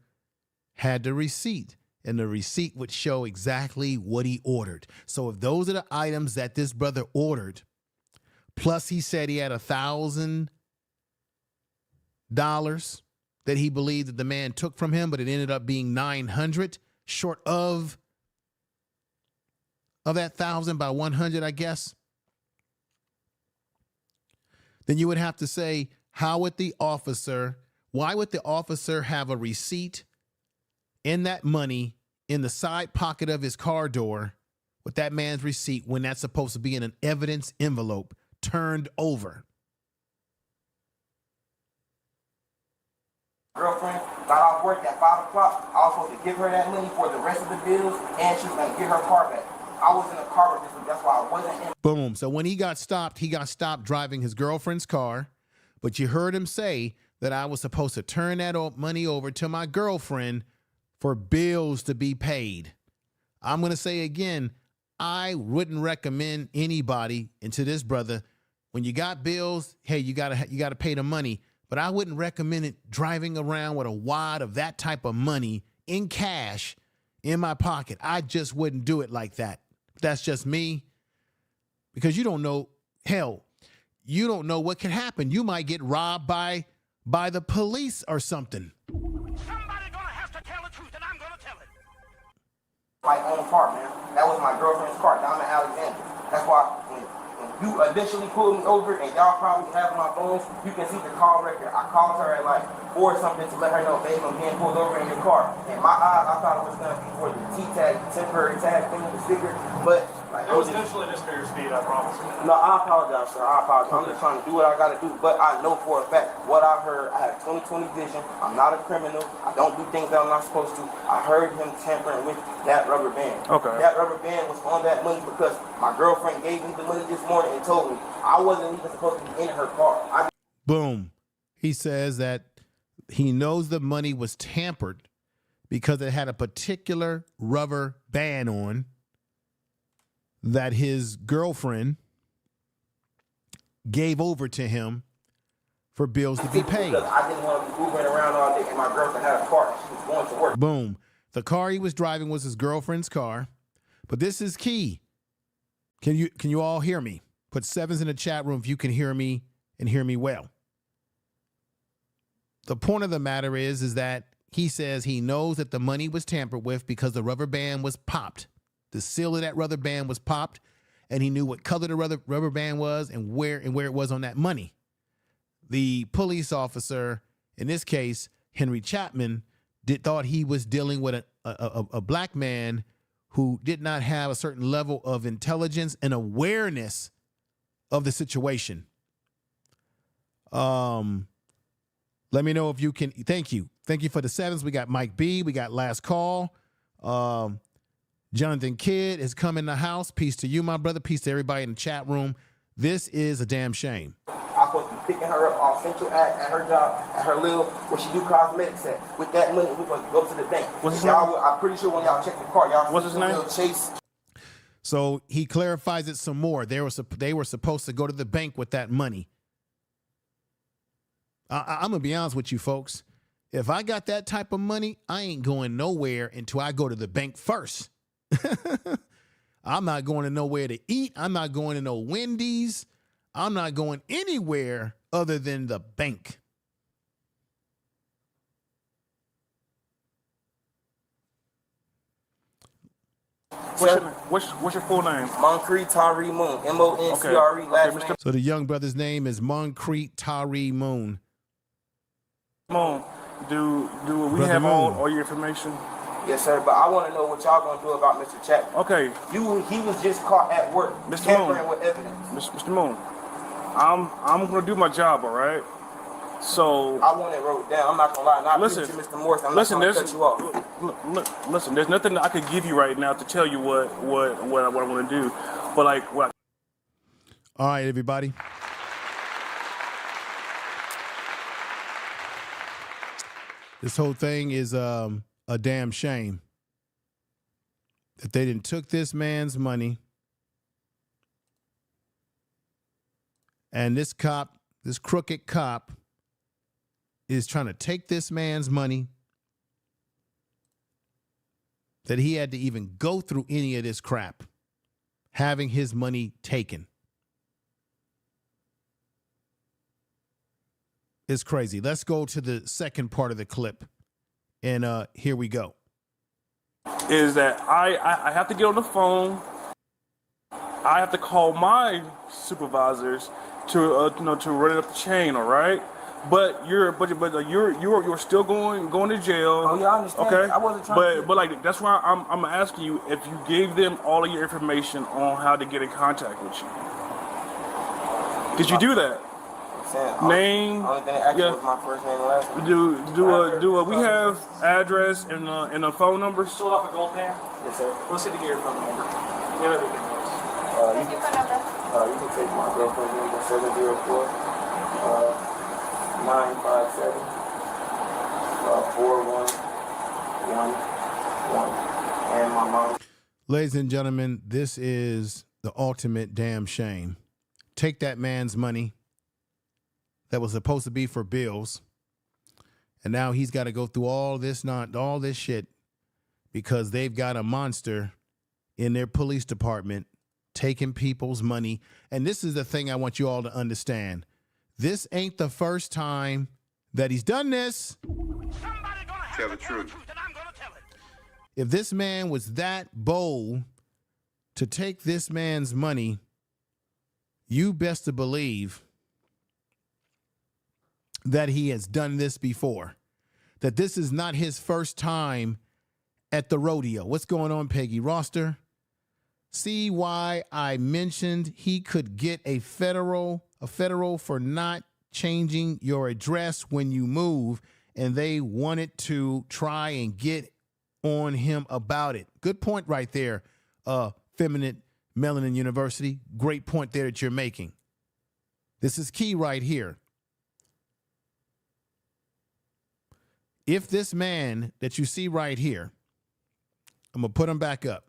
[SPEAKER 4] had the receipt. And the receipt would show exactly what he ordered. So if those are the items that this brother ordered, plus he said he had $1,000 that he believed that the man took from him, but it ended up being 900 short of that 1,000 by 100, I guess. Then you would have to say, why would the officer have a receipt in that money in the side pocket of his car door with that man's receipt when that's supposed to be in an evidence envelope turned over?
[SPEAKER 6] girlfriend got off work at 5 o'clock. I was supposed to give her that money for the rest of the bills, and she was going to get her car back. I was in a car with this week. That's why I wasn't in.
[SPEAKER 4] Boom. So when he got stopped driving his girlfriend's car. But you heard him say that I was supposed to turn that money over to my girlfriend for bills to be paid. I'm going to say again, I wouldn't recommend anybody, and to this brother, when you got bills, hey, you got to pay the money. But I wouldn't recommend it driving around with a wad of that type of money in cash in my pocket. I just wouldn't do it like that. That's just me. Because you don't know, hell, you don't know what can happen. You might get robbed by the police or something.
[SPEAKER 3] Somebody gonna have to tell the truth, and I'm gonna tell it.
[SPEAKER 6] My own car, man. That was my girlfriend's car down in Alexander. That's why when you initially pulled me over, and y'all probably have my phones, you can see the call record. I called her at like 4 something to let her know, babe, I'm being pulled over in your car. In my eyes, I thought it was gonna be for the T-tag, temporary tag thing, the sticker, but like,
[SPEAKER 8] It was intentionally just for your speed, I promise.
[SPEAKER 6] no, I apologize, sir. I apologize. I'm just trying to do what I gotta do. But I know for a fact what I heard. I have 20/20 vision. I'm not a criminal. I don't do things that I'm not supposed to. I heard him tampering with that rubber band.
[SPEAKER 8] Okay.
[SPEAKER 6] That rubber band was on that money because my girlfriend gave me the money this morning and told me I wasn't even supposed to be in her car.
[SPEAKER 4] Boom. He says that he knows the money was tampered because it had a particular rubber band on that his girlfriend gave over to him for bills to be paid.
[SPEAKER 6] Because I didn't want to be moving around all day and my girlfriend had a car and she was going to work.
[SPEAKER 4] Boom. The car he was driving was his girlfriend's car. But this is key. Can you all hear me? Put 7s in the chat room if you can hear me and hear me well. The point of the matter is that he says he knows that the money was tampered with because the rubber band was popped. The seal of that rubber band was popped, and he knew what color the rubber band was and where it was on that money. The police officer, in this case, Henry Chapman, thought he was dealing with a black man who did not have a certain level of intelligence and awareness of the situation. Let me know if you can. Thank you. Thank you for the 7s. We got Mike B. We got Last Call. Jonathan Kidd has come in the house. Peace to you, my brother. Peace to everybody in the chat room. This is a damn shame.
[SPEAKER 6] I'm supposed to be picking her up off Central at her job, at her little, where she do cosmetics at. With that money, we're supposed to go to the bank.
[SPEAKER 8] What's his name?
[SPEAKER 6] I'm pretty sure when y'all check the car, y'all
[SPEAKER 8] What's
[SPEAKER 6] see
[SPEAKER 8] his
[SPEAKER 6] the
[SPEAKER 8] name?
[SPEAKER 6] little Chase.
[SPEAKER 4] So he clarifies it some more. They were supposed to go to the bank with that money. I'm going to be honest with you, folks. If I got that type of money, I ain't going nowhere until I go to the bank first. I'm not going to nowhere to eat. I'm not going to no Wendy's. I'm not going anywhere other than the bank.
[SPEAKER 8] What's your full name?
[SPEAKER 6] Moncrief Tyree Moon. M-O-N-C-R-E. Last name.
[SPEAKER 4] So the young brother's name is Moncrief Tyree Moon.
[SPEAKER 8] Moon, do we
[SPEAKER 4] Brother
[SPEAKER 8] have
[SPEAKER 4] Moon.
[SPEAKER 8] all your information?
[SPEAKER 6] Yes, sir. But I want to know what y'all gonna do about Mr. Chapman.
[SPEAKER 8] Okay,
[SPEAKER 6] He was just caught at work,
[SPEAKER 8] Mr.
[SPEAKER 6] tampering
[SPEAKER 8] Moon.
[SPEAKER 6] with evidence.
[SPEAKER 8] Mr. Moon, I'm gonna do my job, all right? So
[SPEAKER 6] I want it wrote down. I'm not gonna lie. Not
[SPEAKER 8] listen,
[SPEAKER 6] to Mr. Morris. I'm
[SPEAKER 8] listen,
[SPEAKER 6] not gonna
[SPEAKER 8] there's
[SPEAKER 6] cut you off.
[SPEAKER 8] listen, there's nothing that I could give you right now to tell you what I want to do, but like what.
[SPEAKER 4] All right, everybody. This whole thing is a damn shame that they didn't took this man's money, and this cop, this crooked cop, is trying to take this man's money, that he had to even go through any of this crap, having his money taken. It's crazy. Let's go to the second part of the clip, and here we go.
[SPEAKER 8] Is that I have to get on the phone. I have to call my supervisors to to run it up the chain. All right, but you're still going to jail.
[SPEAKER 6] Oh yeah, I understand.
[SPEAKER 8] Okay,
[SPEAKER 6] I wasn't trying to.
[SPEAKER 8] but like that's why I'm asking you if you gave them all of your information on how to get in contact with you. Did you do that? Name.
[SPEAKER 6] Only thing I
[SPEAKER 8] Yeah.
[SPEAKER 6] was my first name and last name.
[SPEAKER 8] We have address and a phone number?
[SPEAKER 7] Sold off a gold pan.
[SPEAKER 6] Yes, sir.
[SPEAKER 7] Let's see to get your phone number. We have everything else.
[SPEAKER 6] You can take my girlfriend's number 704 957 4111 and my mom.
[SPEAKER 4] Ladies and gentlemen, this is the ultimate damn shame. Take that man's money that was supposed to be for bills, and now he's got to go through all this shit because they've got a monster in their police department taking people's money. And this is the thing I want you all to understand. This ain't the first time that he's done this.
[SPEAKER 3] Somebody gonna have
[SPEAKER 2] Tell
[SPEAKER 3] to
[SPEAKER 2] the
[SPEAKER 3] tell the
[SPEAKER 2] truth.
[SPEAKER 3] truth, and I'm gonna tell it.
[SPEAKER 4] If this man was that bold to take this man's money, you best to believe that he has done this before, that this is not his first time at the rodeo. What's going on, Peggy Roster? See why I mentioned he could get a federal for not changing your address when you move, and they wanted to try and get on him about it. Good point right there, Feminine Melanin University. Great point there that you're making. This is key right here. If this man that you see right here, I'm going to put him back up.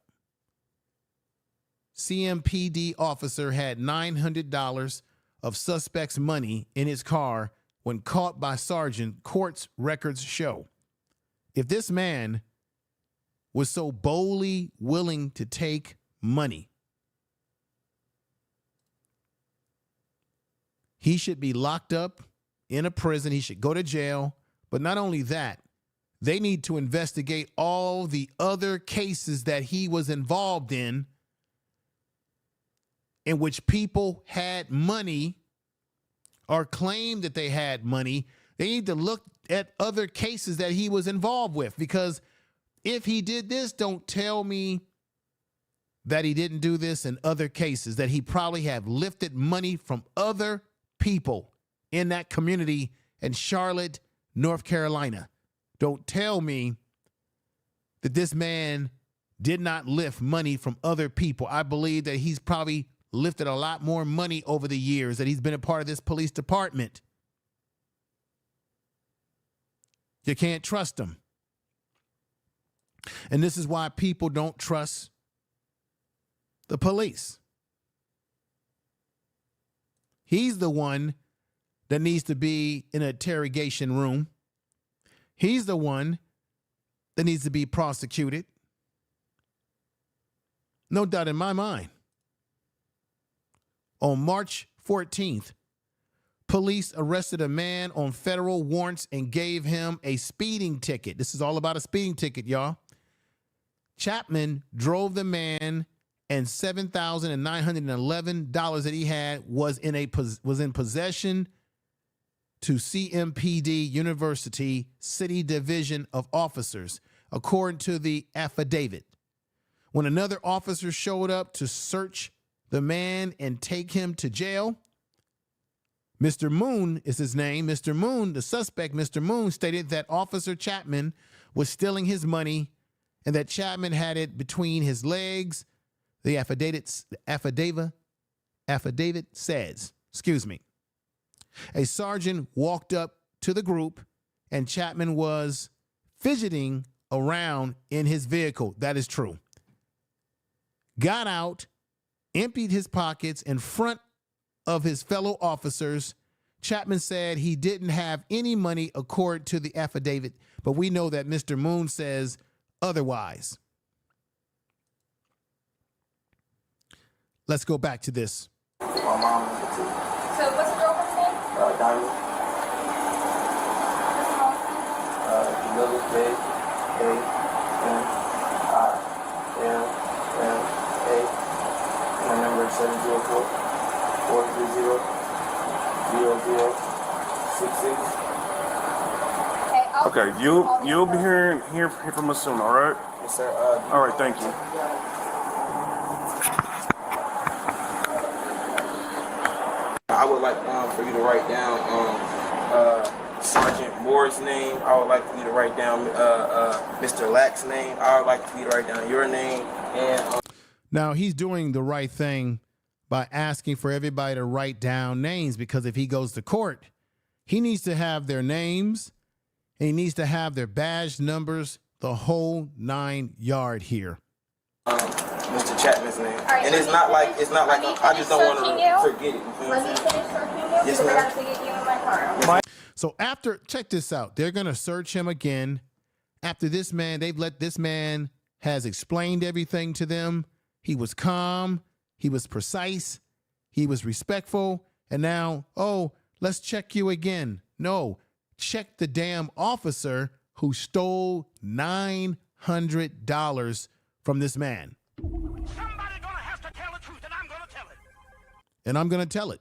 [SPEAKER 4] CMPD officer had $900 of suspect's money in his car when caught by sergeant, court's records show. If this man was so boldly willing to take money, he should be locked up in a prison. He should go to jail. But not only that, they need to investigate all the other cases that he was involved in which people had money or claimed that they had money. They need to look at other cases that he was involved with, because if he did this, don't tell me that he didn't do this in other cases, that he probably have lifted money from other people in that community in Charlotte, North Carolina. Don't tell me that this man did not lift money from other people. I believe that he's probably lifted a lot more money over the years that he's been a part of this police department. You can't trust him. And this is why people don't trust the police. He's the one that needs to be in an interrogation room. He's the one that needs to be prosecuted. No doubt in my mind. On March 14th, police arrested a man on federal warrants and gave him a speeding ticket. This is all about a speeding ticket, y'all. Chapman drove the man, and $7,911 that he had was in possession to CMPD University City Division of Officers, according to the affidavit. When another officer showed up to search the man and take him to jail, Mr. Moon is his name. Mr. Moon, the suspect, Mr. Moon, stated that Officer Chapman was stealing his money and that Chapman had it between his legs. The affidavit says, a sergeant walked up to the group and Chapman was fidgeting around in his vehicle. That is true. Got out, emptied his pockets in front of his fellow officers. Chapman said he didn't have any money according to the affidavit, but we know that Mr. Moon says otherwise. Let's go back to this.
[SPEAKER 6] My mom.
[SPEAKER 5] So what's your girlfriend's name?
[SPEAKER 6] Diamond. Another J A N I L L A. My number is 704-430-0066.
[SPEAKER 5] Okay,
[SPEAKER 8] Okay, you'll be hear from us soon, all right?
[SPEAKER 6] Yes, sir.
[SPEAKER 8] All right, thank you.
[SPEAKER 6] I would like for you to write down Sergeant Moore's name. I would like for you to write down Mr. Lack's name. I would like for you to write down your name. And
[SPEAKER 4] now he's doing the right thing by asking for everybody to write down names, because if he goes to court, he needs to have their names and he needs to have their badge numbers, the whole 9 yards here.
[SPEAKER 6] Mr. Chapman's name.
[SPEAKER 5] Right,
[SPEAKER 6] and it's not like I just don't want to forget it. You feel
[SPEAKER 5] Let
[SPEAKER 6] me?
[SPEAKER 5] me finish searching you
[SPEAKER 6] Yes,
[SPEAKER 5] because I
[SPEAKER 6] ma'am.
[SPEAKER 5] got to get you in my car.
[SPEAKER 4] So check this out. They're going to search him again. After this man, this man has explained everything to them. He was calm. He was precise. He was respectful. And now, let's check you again. No, check the damn officer who stole $900 from this man.
[SPEAKER 3] Somebody's gonna have to tell the truth, and I'm gonna tell it.
[SPEAKER 4] And I'm going to tell it.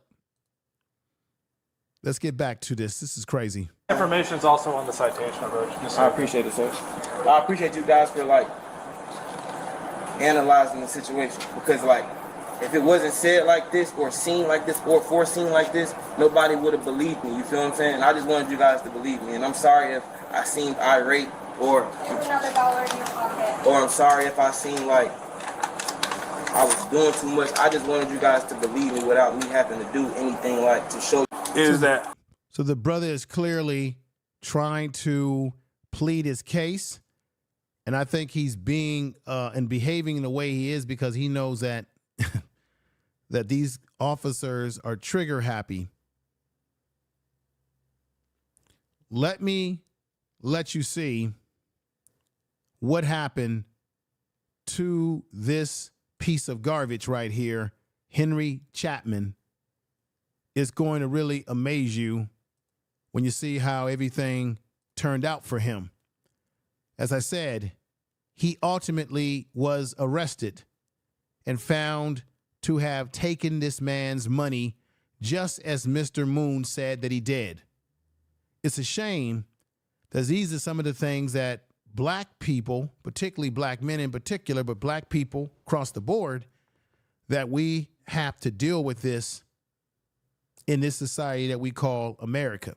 [SPEAKER 4] Let's get back to this. This is crazy.
[SPEAKER 7] Information's also on the citation approach.
[SPEAKER 6] I appreciate it, sir. I appreciate you guys for analyzing the situation, because if it wasn't said like this or seen like this or foreseen like this, nobody would have believed me. You feel what I'm saying? And I just wanted you guys to believe me. And I'm sorry if I seemed irate or
[SPEAKER 5] There's another $1 in your pocket.
[SPEAKER 6] or I'm sorry if I seemed like I was doing too much. I just wanted you guys to believe me without me having to do anything to show
[SPEAKER 8] Is that
[SPEAKER 4] So the brother is clearly trying to plead his case. And I think he's being and behaving in the way he is because he knows that that these officers are trigger happy. Let me let you see what happened to this piece of garbage right here, Henry Chapman. It's going to really amaze you when you see how everything turned out for him. As I said, he ultimately was arrested and found to have taken this man's money, just as Mr. Moon said that he did. It's a shame that these are some of the things that black people, particularly black men in particular, but black people across the board, that we have to deal with this in this society that we call America.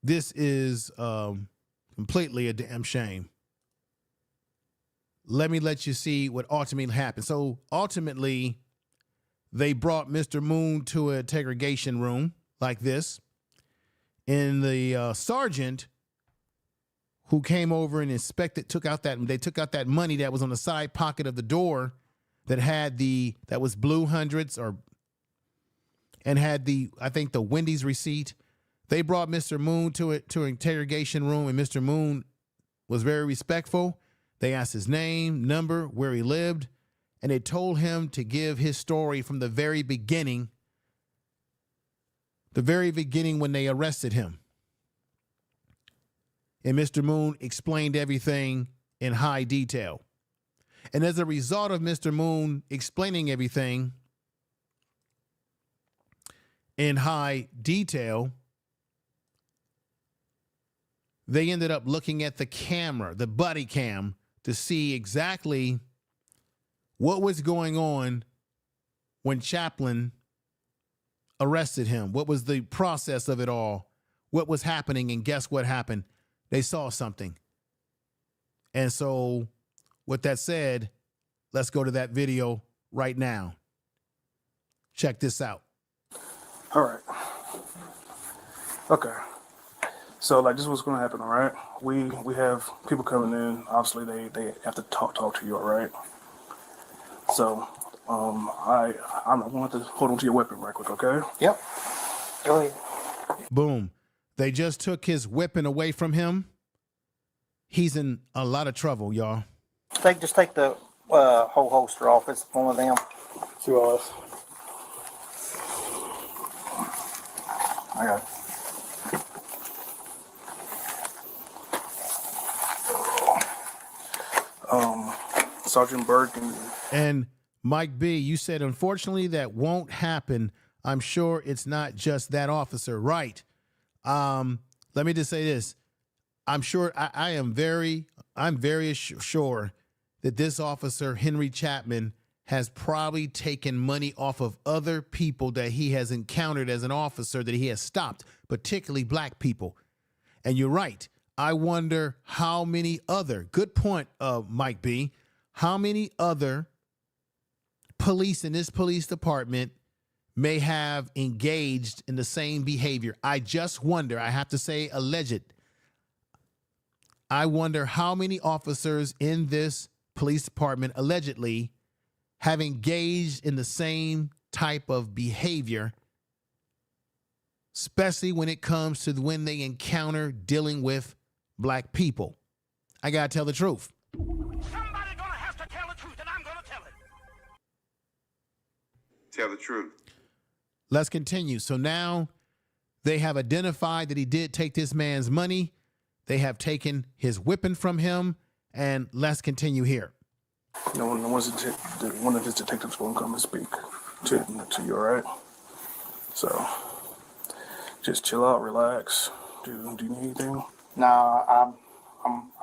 [SPEAKER 4] This is completely a damn shame. Let me let you see what ultimately happened. So ultimately, they brought Mr. Moon to an interrogation room like this. And the sergeant who came over and inspected, took out that money that was on the side pocket of the door that had that was blue hundreds and had I think the Wendy's receipt. They brought Mr. Moon to an interrogation room, and Mr. Moon was very respectful. They asked his name, number, where he lived, and they told him to give his story from the very beginning when they arrested him. and Mr. Moon explained everything in high detail. And as a result of Mr. Moon explaining everything in high detail, they ended up looking at the camera, the body cam, to see exactly what was going on when Chapman arrested him. What was the process of it all? What was happening? And guess what happened? They saw something. And so with that said, let's go to that video right now. Check this out.
[SPEAKER 8] All right. Okay. So like this is what's gonna happen, all right? We have people coming in, obviously they have to talk to you, all right? So I'm going to hold on to your weapon right quick, okay?
[SPEAKER 7] Yep. Go ahead.
[SPEAKER 4] Boom. They just took his weapon away from him. He's in a lot of trouble, y'all.
[SPEAKER 7] Just take the whole holster off. It's one of them.
[SPEAKER 8] QRS. I got it. Sergeant Burke
[SPEAKER 4] and Mike B, you said, unfortunately, that won't happen. I'm sure it's not just that officer. Right. Let me just say this. I'm sure I'm very sure that this officer, Henry Chapman, has probably taken money off of other people that he has encountered as an officer that he has stopped, particularly black people. And you're right. I wonder how many other, good point, Mike B, how many other police in this police department may have engaged in the same behavior. I just wonder, I have to say alleged. I wonder how many officers in this police department allegedly have engaged in the same type of behavior, especially when it comes to when they encounter dealing with black people. I gotta tell the truth.
[SPEAKER 3] Somebody gonna have to tell the truth, and I'm gonna tell it.
[SPEAKER 2] Tell the truth.
[SPEAKER 4] Let's continue. So now they have identified that he did take this man's money. They have taken his weapon from him, and let's continue here.
[SPEAKER 8] one of his detectives will come and speak to you, all right? So just chill out, relax. Do you need anything?
[SPEAKER 7] No,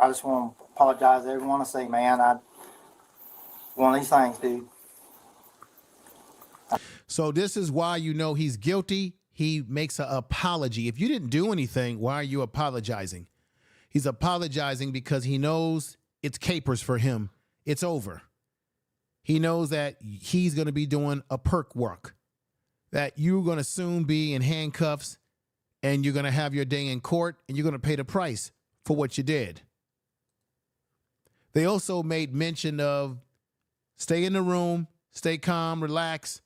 [SPEAKER 7] I just want to apologize to everyone. I say, man, one of these things, dude.
[SPEAKER 4] So this is why you know he's guilty. He makes an apology. If you didn't do anything, why are you apologizing? He's apologizing because he knows it's capers for him. It's over. He knows that he's going to be doing a perk work, that you're going to soon be in handcuffs and you're going to have your day in court and you're going to pay the price for what you did. They also made mention of stay in the room, stay calm, relax,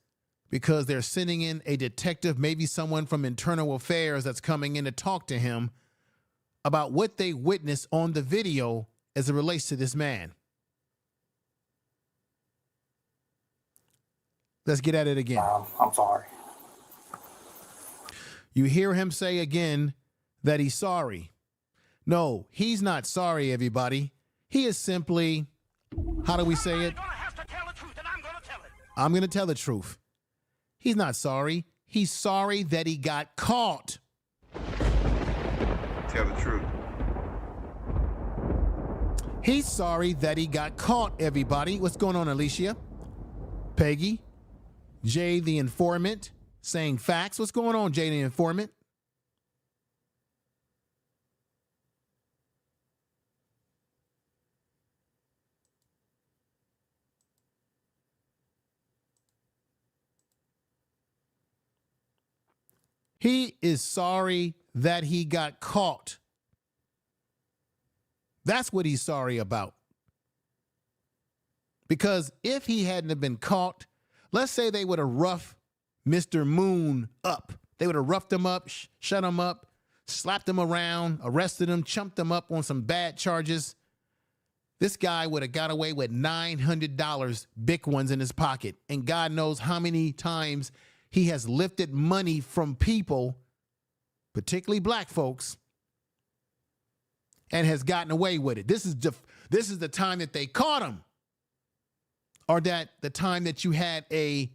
[SPEAKER 4] because they're sending in a detective, maybe someone from internal affairs that's coming in to talk to him about what they witnessed on the video as it relates to this man. Let's get at it again.
[SPEAKER 7] I'm sorry.
[SPEAKER 4] You hear him say again that he's sorry. No, he's not sorry, everybody. He is simply, how do we say it?
[SPEAKER 3] Somebody's gonna have to tell the truth, and I'm gonna tell it.
[SPEAKER 4] I'm going to tell the truth. He's not sorry. He's sorry that he got caught.
[SPEAKER 2] Tell the truth.
[SPEAKER 4] He's sorry that he got caught, everybody. What's going on, Alicia? Peggy? Jay the informant saying facts. What's going on, Jay the informant? He is sorry that he got caught. That's what he's sorry about. Because if he hadn't have been caught, let's say they would have roughed Mr. Moon up. They would have roughed him up, shut him up, slapped him around, arrested him, chumped him up on some bad charges. This guy would have got away with $900, big ones in his pocket. And God knows how many times he has lifted money from people, particularly black folks, and has gotten away with it. This is the time that they caught him, or that the time that you had a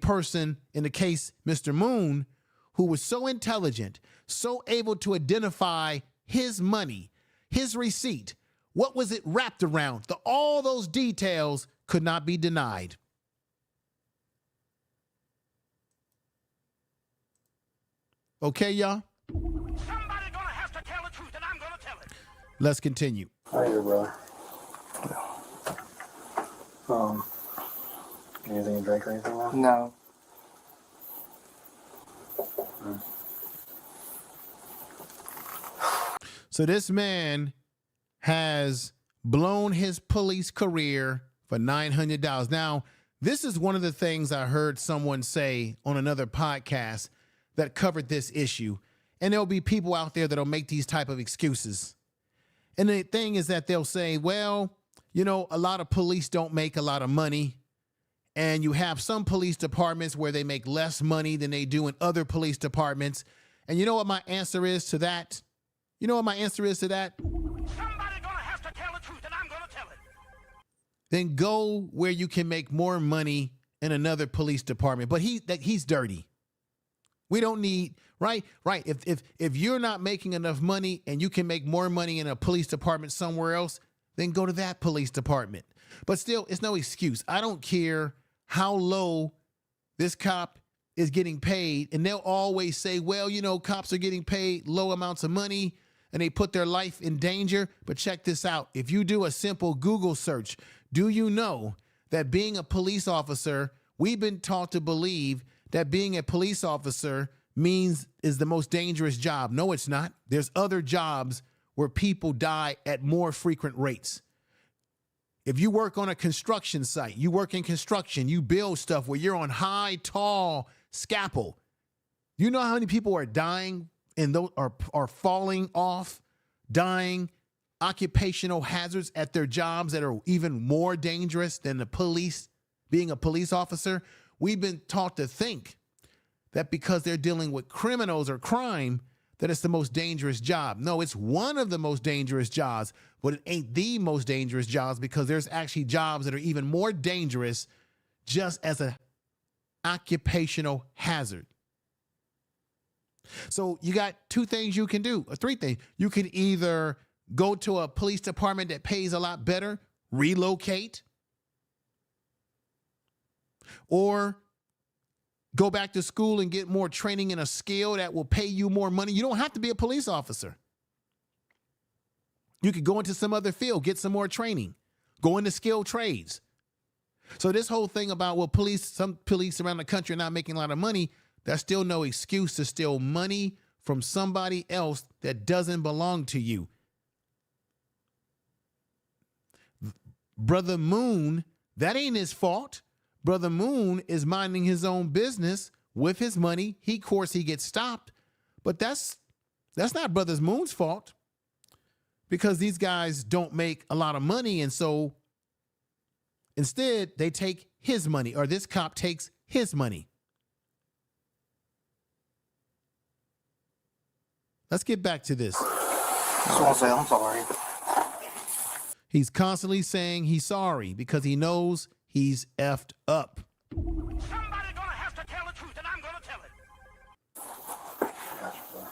[SPEAKER 4] person, in the case Mr. Moon, who was so intelligent, so able to identify his money, his receipt, what was it wrapped around? All those details could not be denied. Okay, y'all?
[SPEAKER 3] Somebody gonna have to tell the truth, and I'm gonna tell it.
[SPEAKER 4] Let's continue.
[SPEAKER 9] Hi there, brother. Anything to drink or anything now?
[SPEAKER 7] No.
[SPEAKER 4] So this man has blown his police career for $900. Now, this is one of the things I heard someone say on another podcast that covered this issue. And there'll be people out there that'll make these type of excuses. And the thing is that they'll say, well, you know, a lot of police don't make a lot of money. And you have some police departments where they make less money than they do in other police departments. And you know what my answer is to that? You know what my answer is to that?
[SPEAKER 3] Somebody gonna have to tell the truth, and I'm gonna tell it.
[SPEAKER 4] Then go where you can make more money in another police department. But he's dirty. We don't need, right? If you're not making enough money and you can make more money in a police department somewhere else, then go to that police department. But still, it's no excuse. I don't care how low this cop is getting paid. And they'll always say, well, you know, cops are getting paid low amounts of money and they put their life in danger. But check this out. If you do a simple Google search, do you know that being a police officer, we've been taught to believe that being a police officer is the most dangerous job. No, it's not. There's other jobs where people die at more frequent rates. If you work on a construction site, you work in construction, you build stuff where you're on high, tall scaffold. You know how many people are dying and those are falling off, dying, occupational hazards at their jobs that are even more dangerous than the police, being a police officer? We've been taught to think that because they're dealing with criminals or crime, that it's the most dangerous job. No, it's one of the most dangerous jobs, but it ain't the most dangerous jobs, because there's actually jobs that are even more dangerous just as an occupational hazard. So you got two things you can do, or three things. You can either go to a police department that pays a lot better, relocate, or go back to school and get more training in a skill that will pay you more money. You don't have to be a police officer. You could go into some other field, get some more training, go into skilled trades. So this whole thing about, well, some police around the country are not making a lot of money, that's still no excuse to steal money from somebody else that doesn't belong to you. Brother Moon, that ain't his fault. Brother Moon is minding his own business with his money. Of course, he gets stopped, but that's not Brother Moon's fault, because these guys don't make a lot of money. And so instead they take his money, or this cop takes his money. Let's get back to this.
[SPEAKER 7] Just want to say I'm sorry.
[SPEAKER 4] He's constantly saying he's sorry because he knows he's effed up.
[SPEAKER 3] Somebody gonna have to tell the truth, and I'm gonna tell it.
[SPEAKER 9] Gotcha, brother.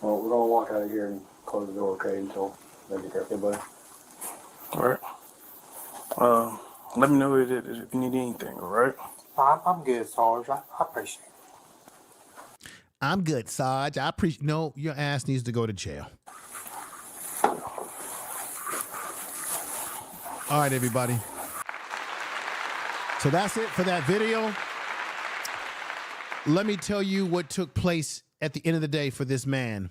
[SPEAKER 9] Well, we're gonna walk out of here and close the door, okay, until they get there, okay, buddy?
[SPEAKER 8] All right. Let me know if you need anything, all right?
[SPEAKER 7] I'm good, Sarge. I appreciate it.
[SPEAKER 4] I'm good, Sarge. I appreciate. No, your ass needs to go to jail. All right, everybody. So that's it for that video. Let me tell you what took place at the end of the day for this man.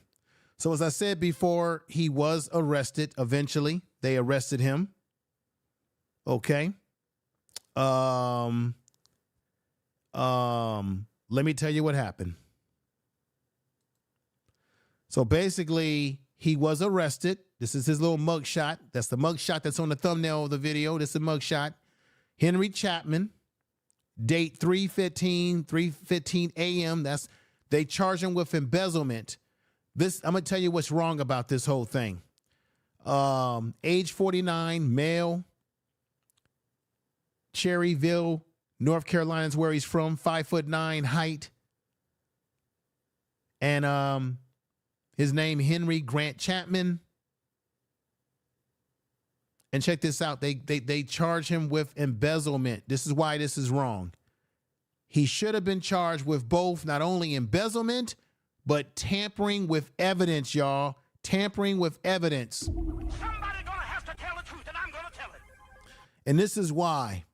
[SPEAKER 4] So as I said before, he was arrested eventually. They arrested him. Okay. Let me tell you what happened. So basically, he was arrested. This is his little mug shot. That's the mug shot that's on the thumbnail of the video. This is a mug shot. Henry Chapman, date 3:15 a.m. They charge him with embezzlement I'm going to tell you what's wrong about this whole thing. Age 49, male, Cherryville, North Carolina is where he's from, 5'9" height. And his name, Henry Grant Chapman. And check this out. They charge him with embezzlement. This is why this is wrong. He should have been charged with both, not only embezzlement, but tampering with evidence, y'all. Tampering with evidence.
[SPEAKER 3] Somebody gonna have to tell the truth, and I'm gonna tell it.
[SPEAKER 4] And this is why.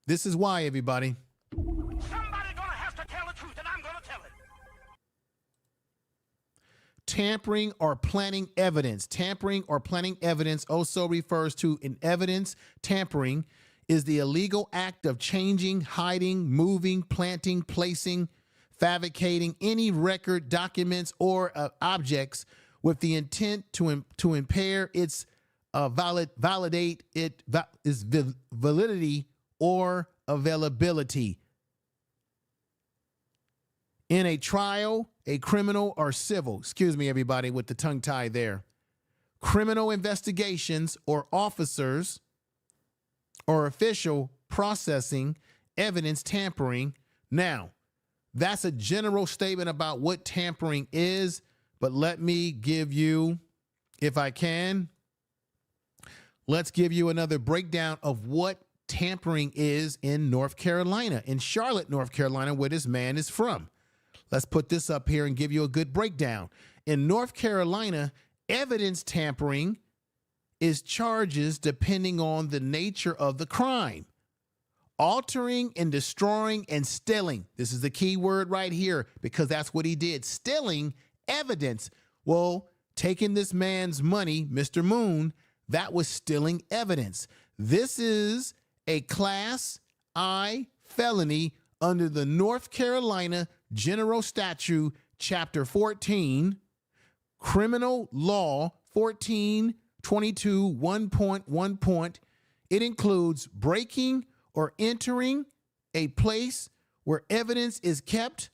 [SPEAKER 4] This is why, everybody.
[SPEAKER 3] Somebody gonna have to tell the truth, and I'm gonna tell it.
[SPEAKER 4] Tampering or planting evidence. Tampering or planting evidence also refers to an evidence. Tampering is the illegal act of changing, hiding, moving, planting, placing, fabricating any record, documents, or objects with the intent to impair its validate its validity or availability. In a trial, a criminal or civil, excuse me, everybody, with the tongue tie there, criminal investigations or officers or official processing, evidence tampering. Now, that's a general statement about what tampering is, but let me give you, if I can, let's give you another breakdown of what tampering is in North Carolina, in Charlotte, North Carolina, where this man is from. Let's put this up here and give you a good breakdown. In North Carolina, evidence tampering is charges depending on the nature of the crime. Altering and destroying and stealing. This is the key word right here, because that's what he did. Stealing evidence. Well, taking this man's money, Mr. Moon, that was stealing evidence. This is a Class I felony under the North Carolina General Statute, Chapter 14, Criminal Law 1422 1.1. It includes breaking or entering a place where evidence is kept,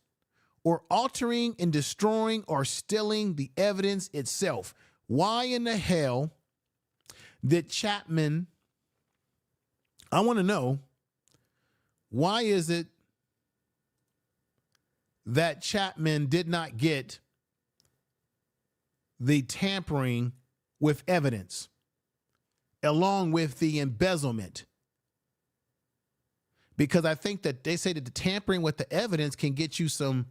[SPEAKER 4] or altering and destroying or stealing the evidence itself. Why in the hell did Chapman, I want to know, why is it that Chapman did not get the tampering with evidence along with the embezzlement? Because I think that they say that the tampering with the evidence can get you some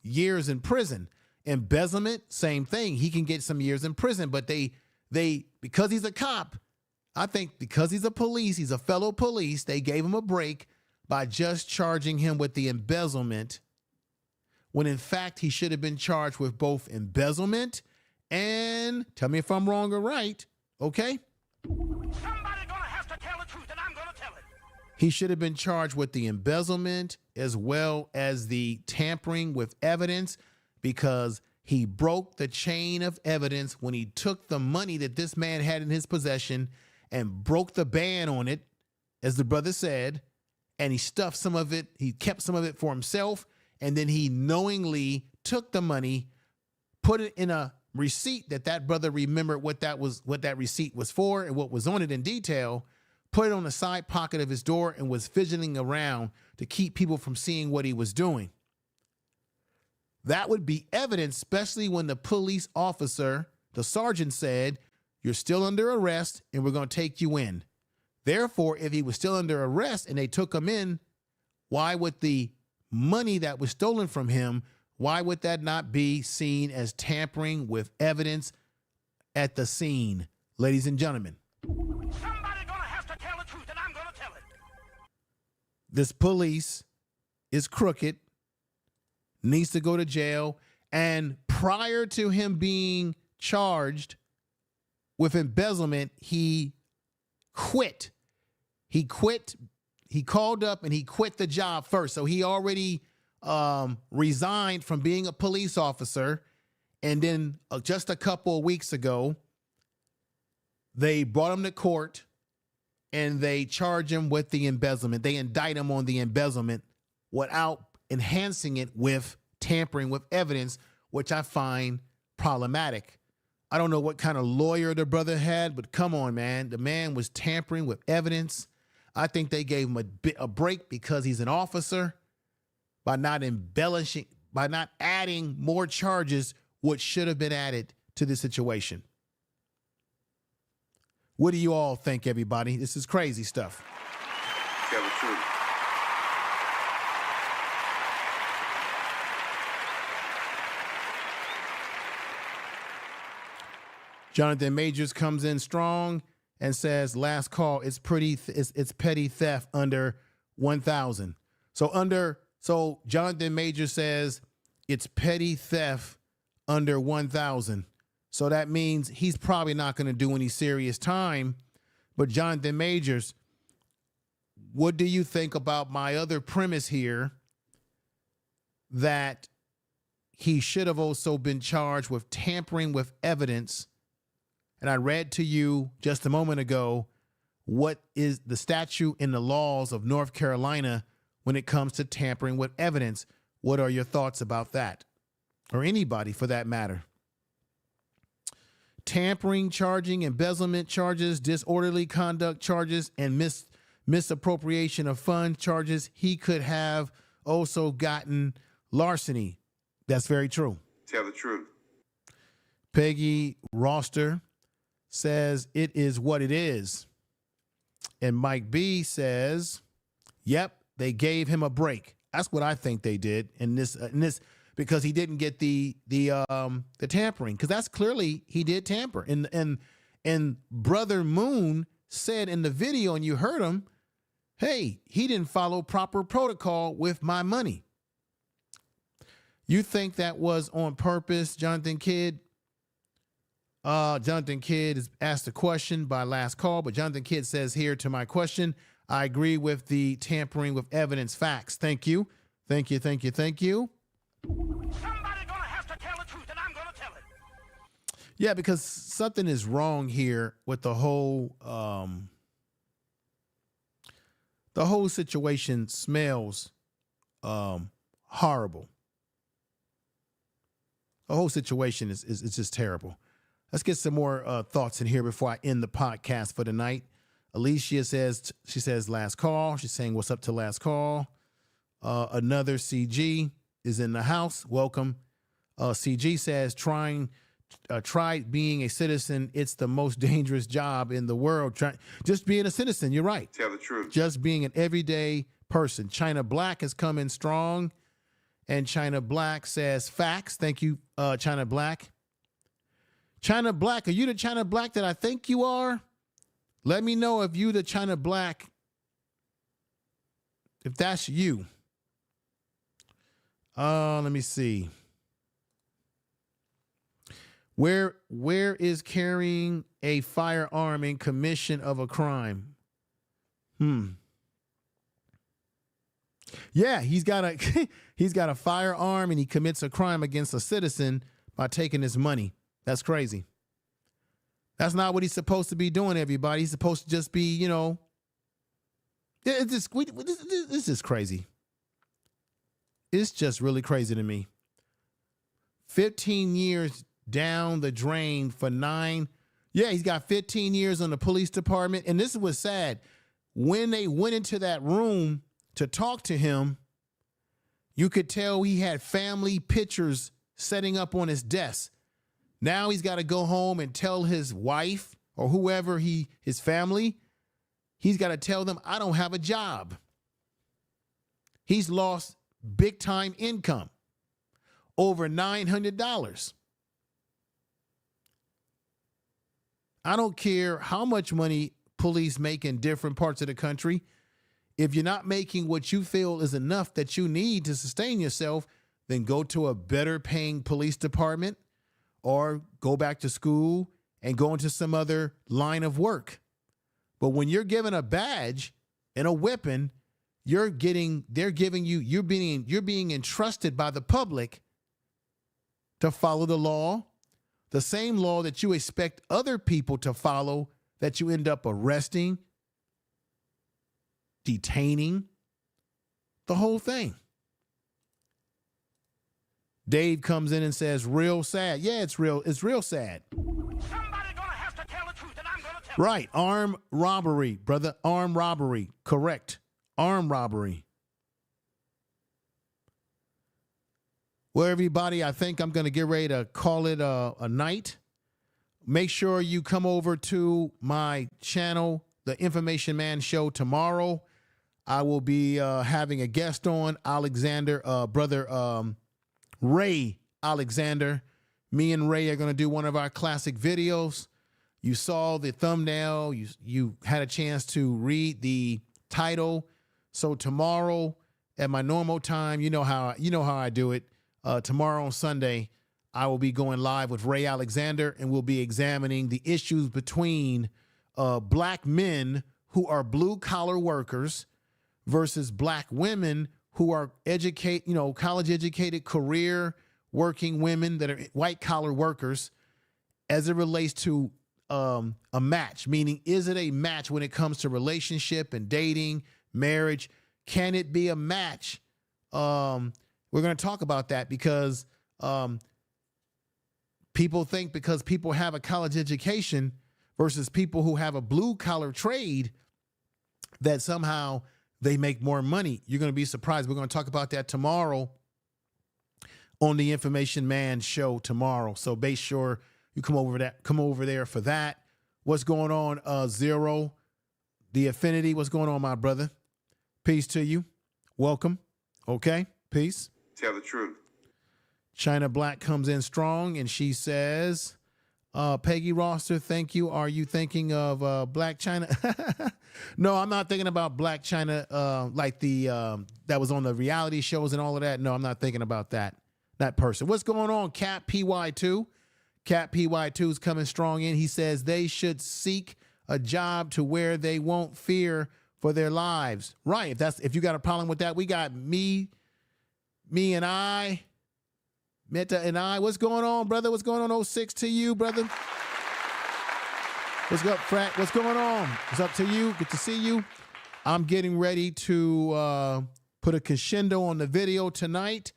[SPEAKER 4] years in prison. Embezzlement, same thing. He can get some years in prison, but they because he's a cop, I think because he's a fellow police, they gave him a break by just charging him with the embezzlement, when in fact he should have been charged with both embezzlement and, tell me if I'm wrong or right, okay?
[SPEAKER 3] Somebody gonna have to tell the truth, and I'm gonna tell it.
[SPEAKER 4] He should have been charged with the embezzlement as well as the tampering with evidence, because he broke the chain of evidence when he took the money that this man had in his possession and broke the ban on it, as the brother said, and he stuffed some of it, he kept some of it for himself, and then he knowingly took the money, put it in a receipt that brother remembered what that receipt was for and what was on it in detail, put it on the side pocket of his door, and was fidgeting around to keep people from seeing what he was doing. That would be evidence, especially when the police officer, the sergeant, said, "You're still under arrest and we're going to take you in." Therefore, if he was still under arrest and they took him in, why would the money that was stolen from him, why would that not be seen as tampering with evidence at the scene, ladies and gentlemen?
[SPEAKER 3] Somebody gonna have to tell the truth, and I'm gonna tell it.
[SPEAKER 4] This police is crooked, needs to go to jail, and prior to him being charged with embezzlement, he quit. He called up and he quit the job first. So he already resigned from being a police officer. And then just a couple of weeks ago, they brought him to court and they charge him with the embezzlement. They indict him on the embezzlement without enhancing it with tampering with evidence, which I find problematic. I don't know what kind of lawyer the brother had, but come on, man. The man was tampering with evidence. I think they gave him a break because he's an officer by not embellishing, by not adding more charges, what should have been added to the situation. What do you all think, everybody? This is crazy stuff.
[SPEAKER 2] Tell the truth.
[SPEAKER 4] Jonathan Majors comes in strong and says, last call, it's petty theft under 1,000. So Jonathan Majors says it's petty theft under 1,000. So that means he's probably not going to do any serious time. But Jonathan Majors, what do you think about my other premise here that he should have also been charged with tampering with evidence? And I read to you just a moment ago what is the statute in the laws of North Carolina when it comes to tampering with evidence. What are your thoughts about that? Or anybody for that matter? Tampering, charging, embezzlement charges, disorderly conduct charges, and misappropriation of fund charges. He could have also gotten larceny. That's very true.
[SPEAKER 2] Tell the truth.
[SPEAKER 4] Peggy Roster says it is what it is. And Mike B says, yep, they gave him a break. That's what I think they did in this because he didn't get the tampering, because that's clearly he did tamper. And Brother Moon said in the video, and you heard him, hey, he didn't follow proper protocol with my money. You think that was on purpose, Jonathan Kidd? Jonathan Kidd is asked a question by last call, but Jonathan Kidd says here to my question, I agree with the tampering with evidence facts. Thank you. Thank you. Thank you. Thank you.
[SPEAKER 3] Somebody gonna have to tell the truth, and I'm gonna tell it.
[SPEAKER 4] Yeah, because something is wrong here with the whole situation smells horrible. The whole situation is just terrible. Let's get some more thoughts in here before I end the podcast for the night. Alicia says, she says last call. She's saying what's up to last call. Another CG is in the house. Welcome. CG says try being a citizen. It's the most dangerous job in the world. Just being a citizen. You're right.
[SPEAKER 2] Tell the truth.
[SPEAKER 4] Just being an everyday person. China Black has come in strong. And China Black says facts. Thank you, China Black. China Black, are you the China Black that I think you are? Let me know if you the China Black, if that's you. Let me see. Where is carrying a firearm in commission of a crime? Yeah, he's got a firearm and he commits a crime against a citizen by taking his money. That's crazy. That's not what he's supposed to be doing, everybody. He's supposed to just be, this is crazy. It's just really crazy to me. 15 years down the drain for 9. Yeah, he's got 15 years on the police department. And this is what's sad. When they went into that room to talk to him, you could tell he had family pictures setting up on his desk. Now he's got to go home and tell his wife or whoever his family, he's got to tell them, I don't have a job. He's lost big time income, over $900. I don't care how much money police make in different parts of the country. If you're not making what you feel is enough that you need to sustain yourself, then go to a better paying police department or go back to school and go into some other line of work. But when you're given a badge and a weapon, you're being entrusted by the public to follow the law, the same law that you expect other people to follow, that you end up arresting, detaining, the whole thing. Dave comes in and says, real sad. Yeah, it's real. It's real sad.
[SPEAKER 3] Somebody gonna have to tell the truth, and I'm gonna tell
[SPEAKER 4] Right. Armed robbery, brother. Armed robbery. Correct. Armed robbery. Well, everybody, I think I'm going to get ready to call it a night. Make sure you come over to my channel, The Information Man Show, tomorrow. I will be having a guest on, Alexander, brother Ray Alexander. Me and Ray are going to do one of our classic videos. You saw the thumbnail. You had a chance to read the title. So tomorrow at my normal time, you know how I do it. Tomorrow on Sunday, I will be going live with Ray Alexander, and we'll be examining the issues between black men who are blue-collar workers versus black women who are college-educated, career-working women that are white-collar workers, as it relates to a match. Meaning, is it a match when it comes to relationship and dating, marriage? Can it be a match? We're going to talk about that because people think because people have a college education versus people who have a blue-collar trade that somehow they make more money. You're going to be surprised. We're going to talk about that tomorrow on the Information Man Show tomorrow. So make sure you come over there for that. What's going on, Zero? The Affinity, what's going on, my brother? Peace to you. Welcome. Okay, peace.
[SPEAKER 2] Tell the truth.
[SPEAKER 4] China Black comes in strong, and she says, Peggy Roster, thank you. Are you thinking of Black China? No, I'm not thinking about Black China like the that was on the reality shows and all of that. No, I'm not thinking about that person. What's going on, Cat PY2? Cat PY2 is coming strong in. He says they should seek a job to where they won't fear for their lives. Right. If you got a problem with that, we got me and I, Meta and I. What's going on, brother? What's going on, 06 to you, brother? What's up, Frat? What's going on? What's up to you? Good to see you. I'm getting ready to put a crescendo on the video tonight.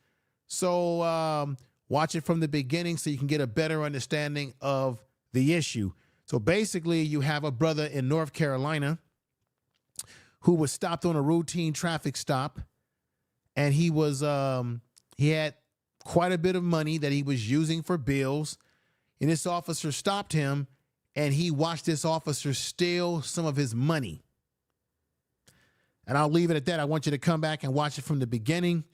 [SPEAKER 4] So watch it from the beginning so you can get a better understanding of the issue. So basically, you have a brother in North Carolina who was stopped on a routine traffic stop. And he had quite a bit of money that he was using for bills. And this officer stopped him, and he watched this officer steal some of his money. And I'll leave it at that. I want you to come back and watch it from the beginning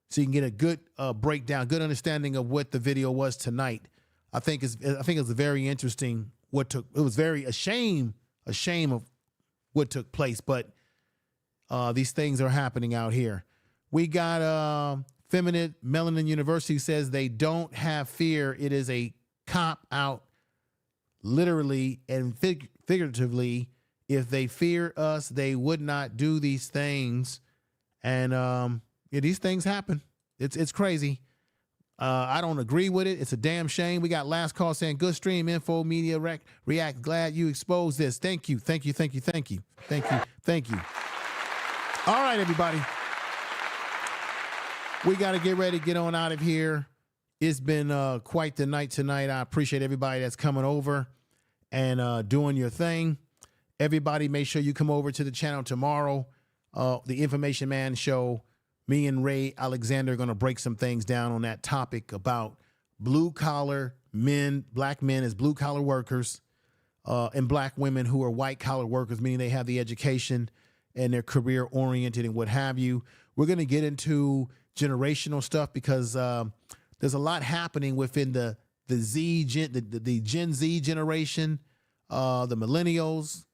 [SPEAKER 4] so you can get a good breakdown, good understanding of what the video was tonight. I think it's very interesting it was very a shame of what took place, but these things are happening out here. We got Feminine Melanin University says they don't have fear. It is a cop out, literally and figuratively. If they fear us, they would not do these things. And these things happen. It's crazy. I don't agree with it. It's a damn shame. We got last call saying good stream, info, media, react. Glad you exposed this. Thank you. All right, everybody. We got to get ready to get on out of here. It's been quite the night tonight. I appreciate everybody that's coming over and doing your thing. Everybody, make sure you come over to the channel tomorrow. The Information Man Show. Me and Ray Alexander are going to break some things down on that topic about blue-collar men, black men as blue-collar workers, and black women who are white-collar workers, meaning they have the education and they're career-oriented and what have you. We're going to get into generational stuff because there's a lot happening within the Gen Z generation, the millennials.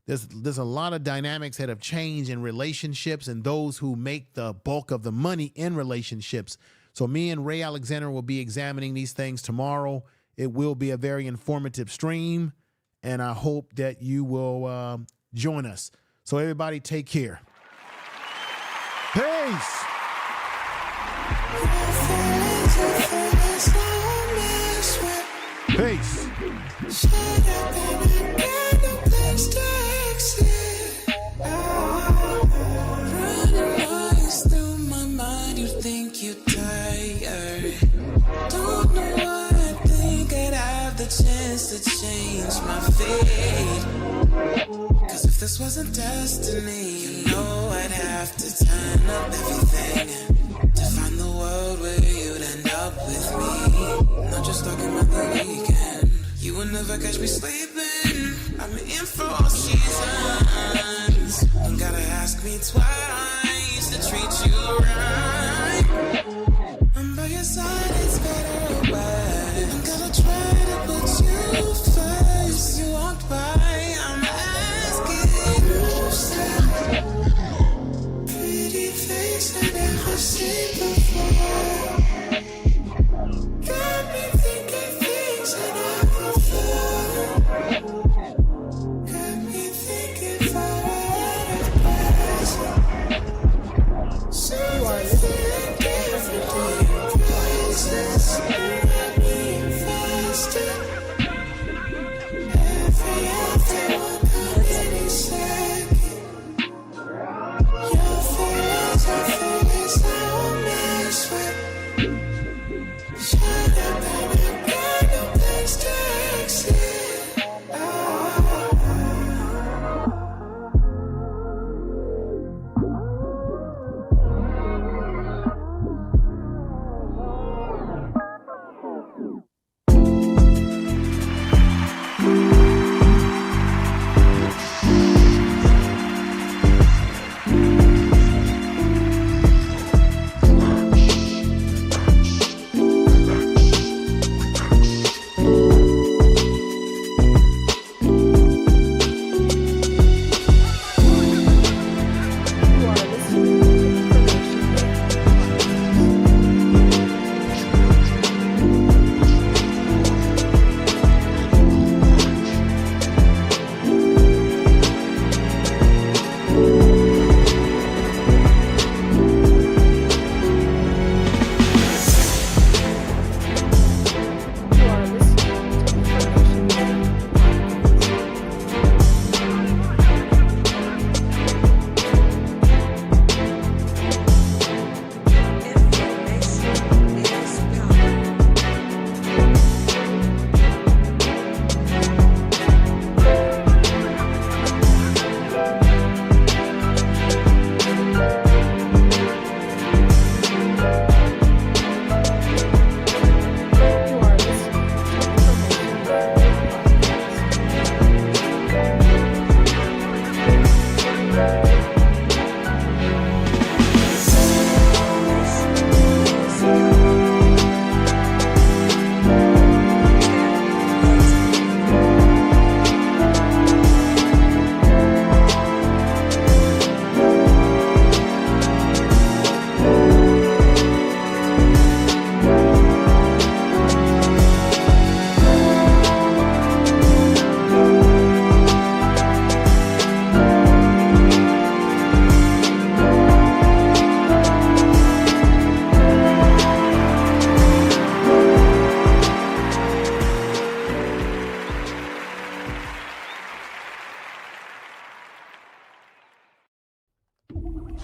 [SPEAKER 4] There's a lot of dynamics that have changed in relationships and those who make the bulk of the money in relationships. So me and Ray Alexander will be examining these things tomorrow. It will be a very informative stream, and I hope that you will join us. So everybody take care. Peace. Peace.
[SPEAKER 1] Running lines through my mind, you think you're tired. to change my fate. Cause if this wasn't destiny, you know I'd have to turn up everything to find the world where you'd end up with me. Not just talking about the weekend. You would never catch me sleeping. I'm in for all seasons. Don't gotta ask me twice to treat you right. I'm by your side, it's better away. I'm gonna try to put you first. You walked by, I'm asking you, step. Pretty face I never seen before. Got me thinking things I never thought. Got me thinking far out of place. So you are listening differently places. Let me faster. Every afternoon, come any second. Your feelings are feelings now I'm messed with. Shut up and I got no place to exit.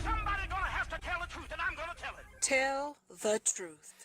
[SPEAKER 3] Somebody gonna have to tell the truth, and I'm gonna tell it.
[SPEAKER 10] Tell the truth.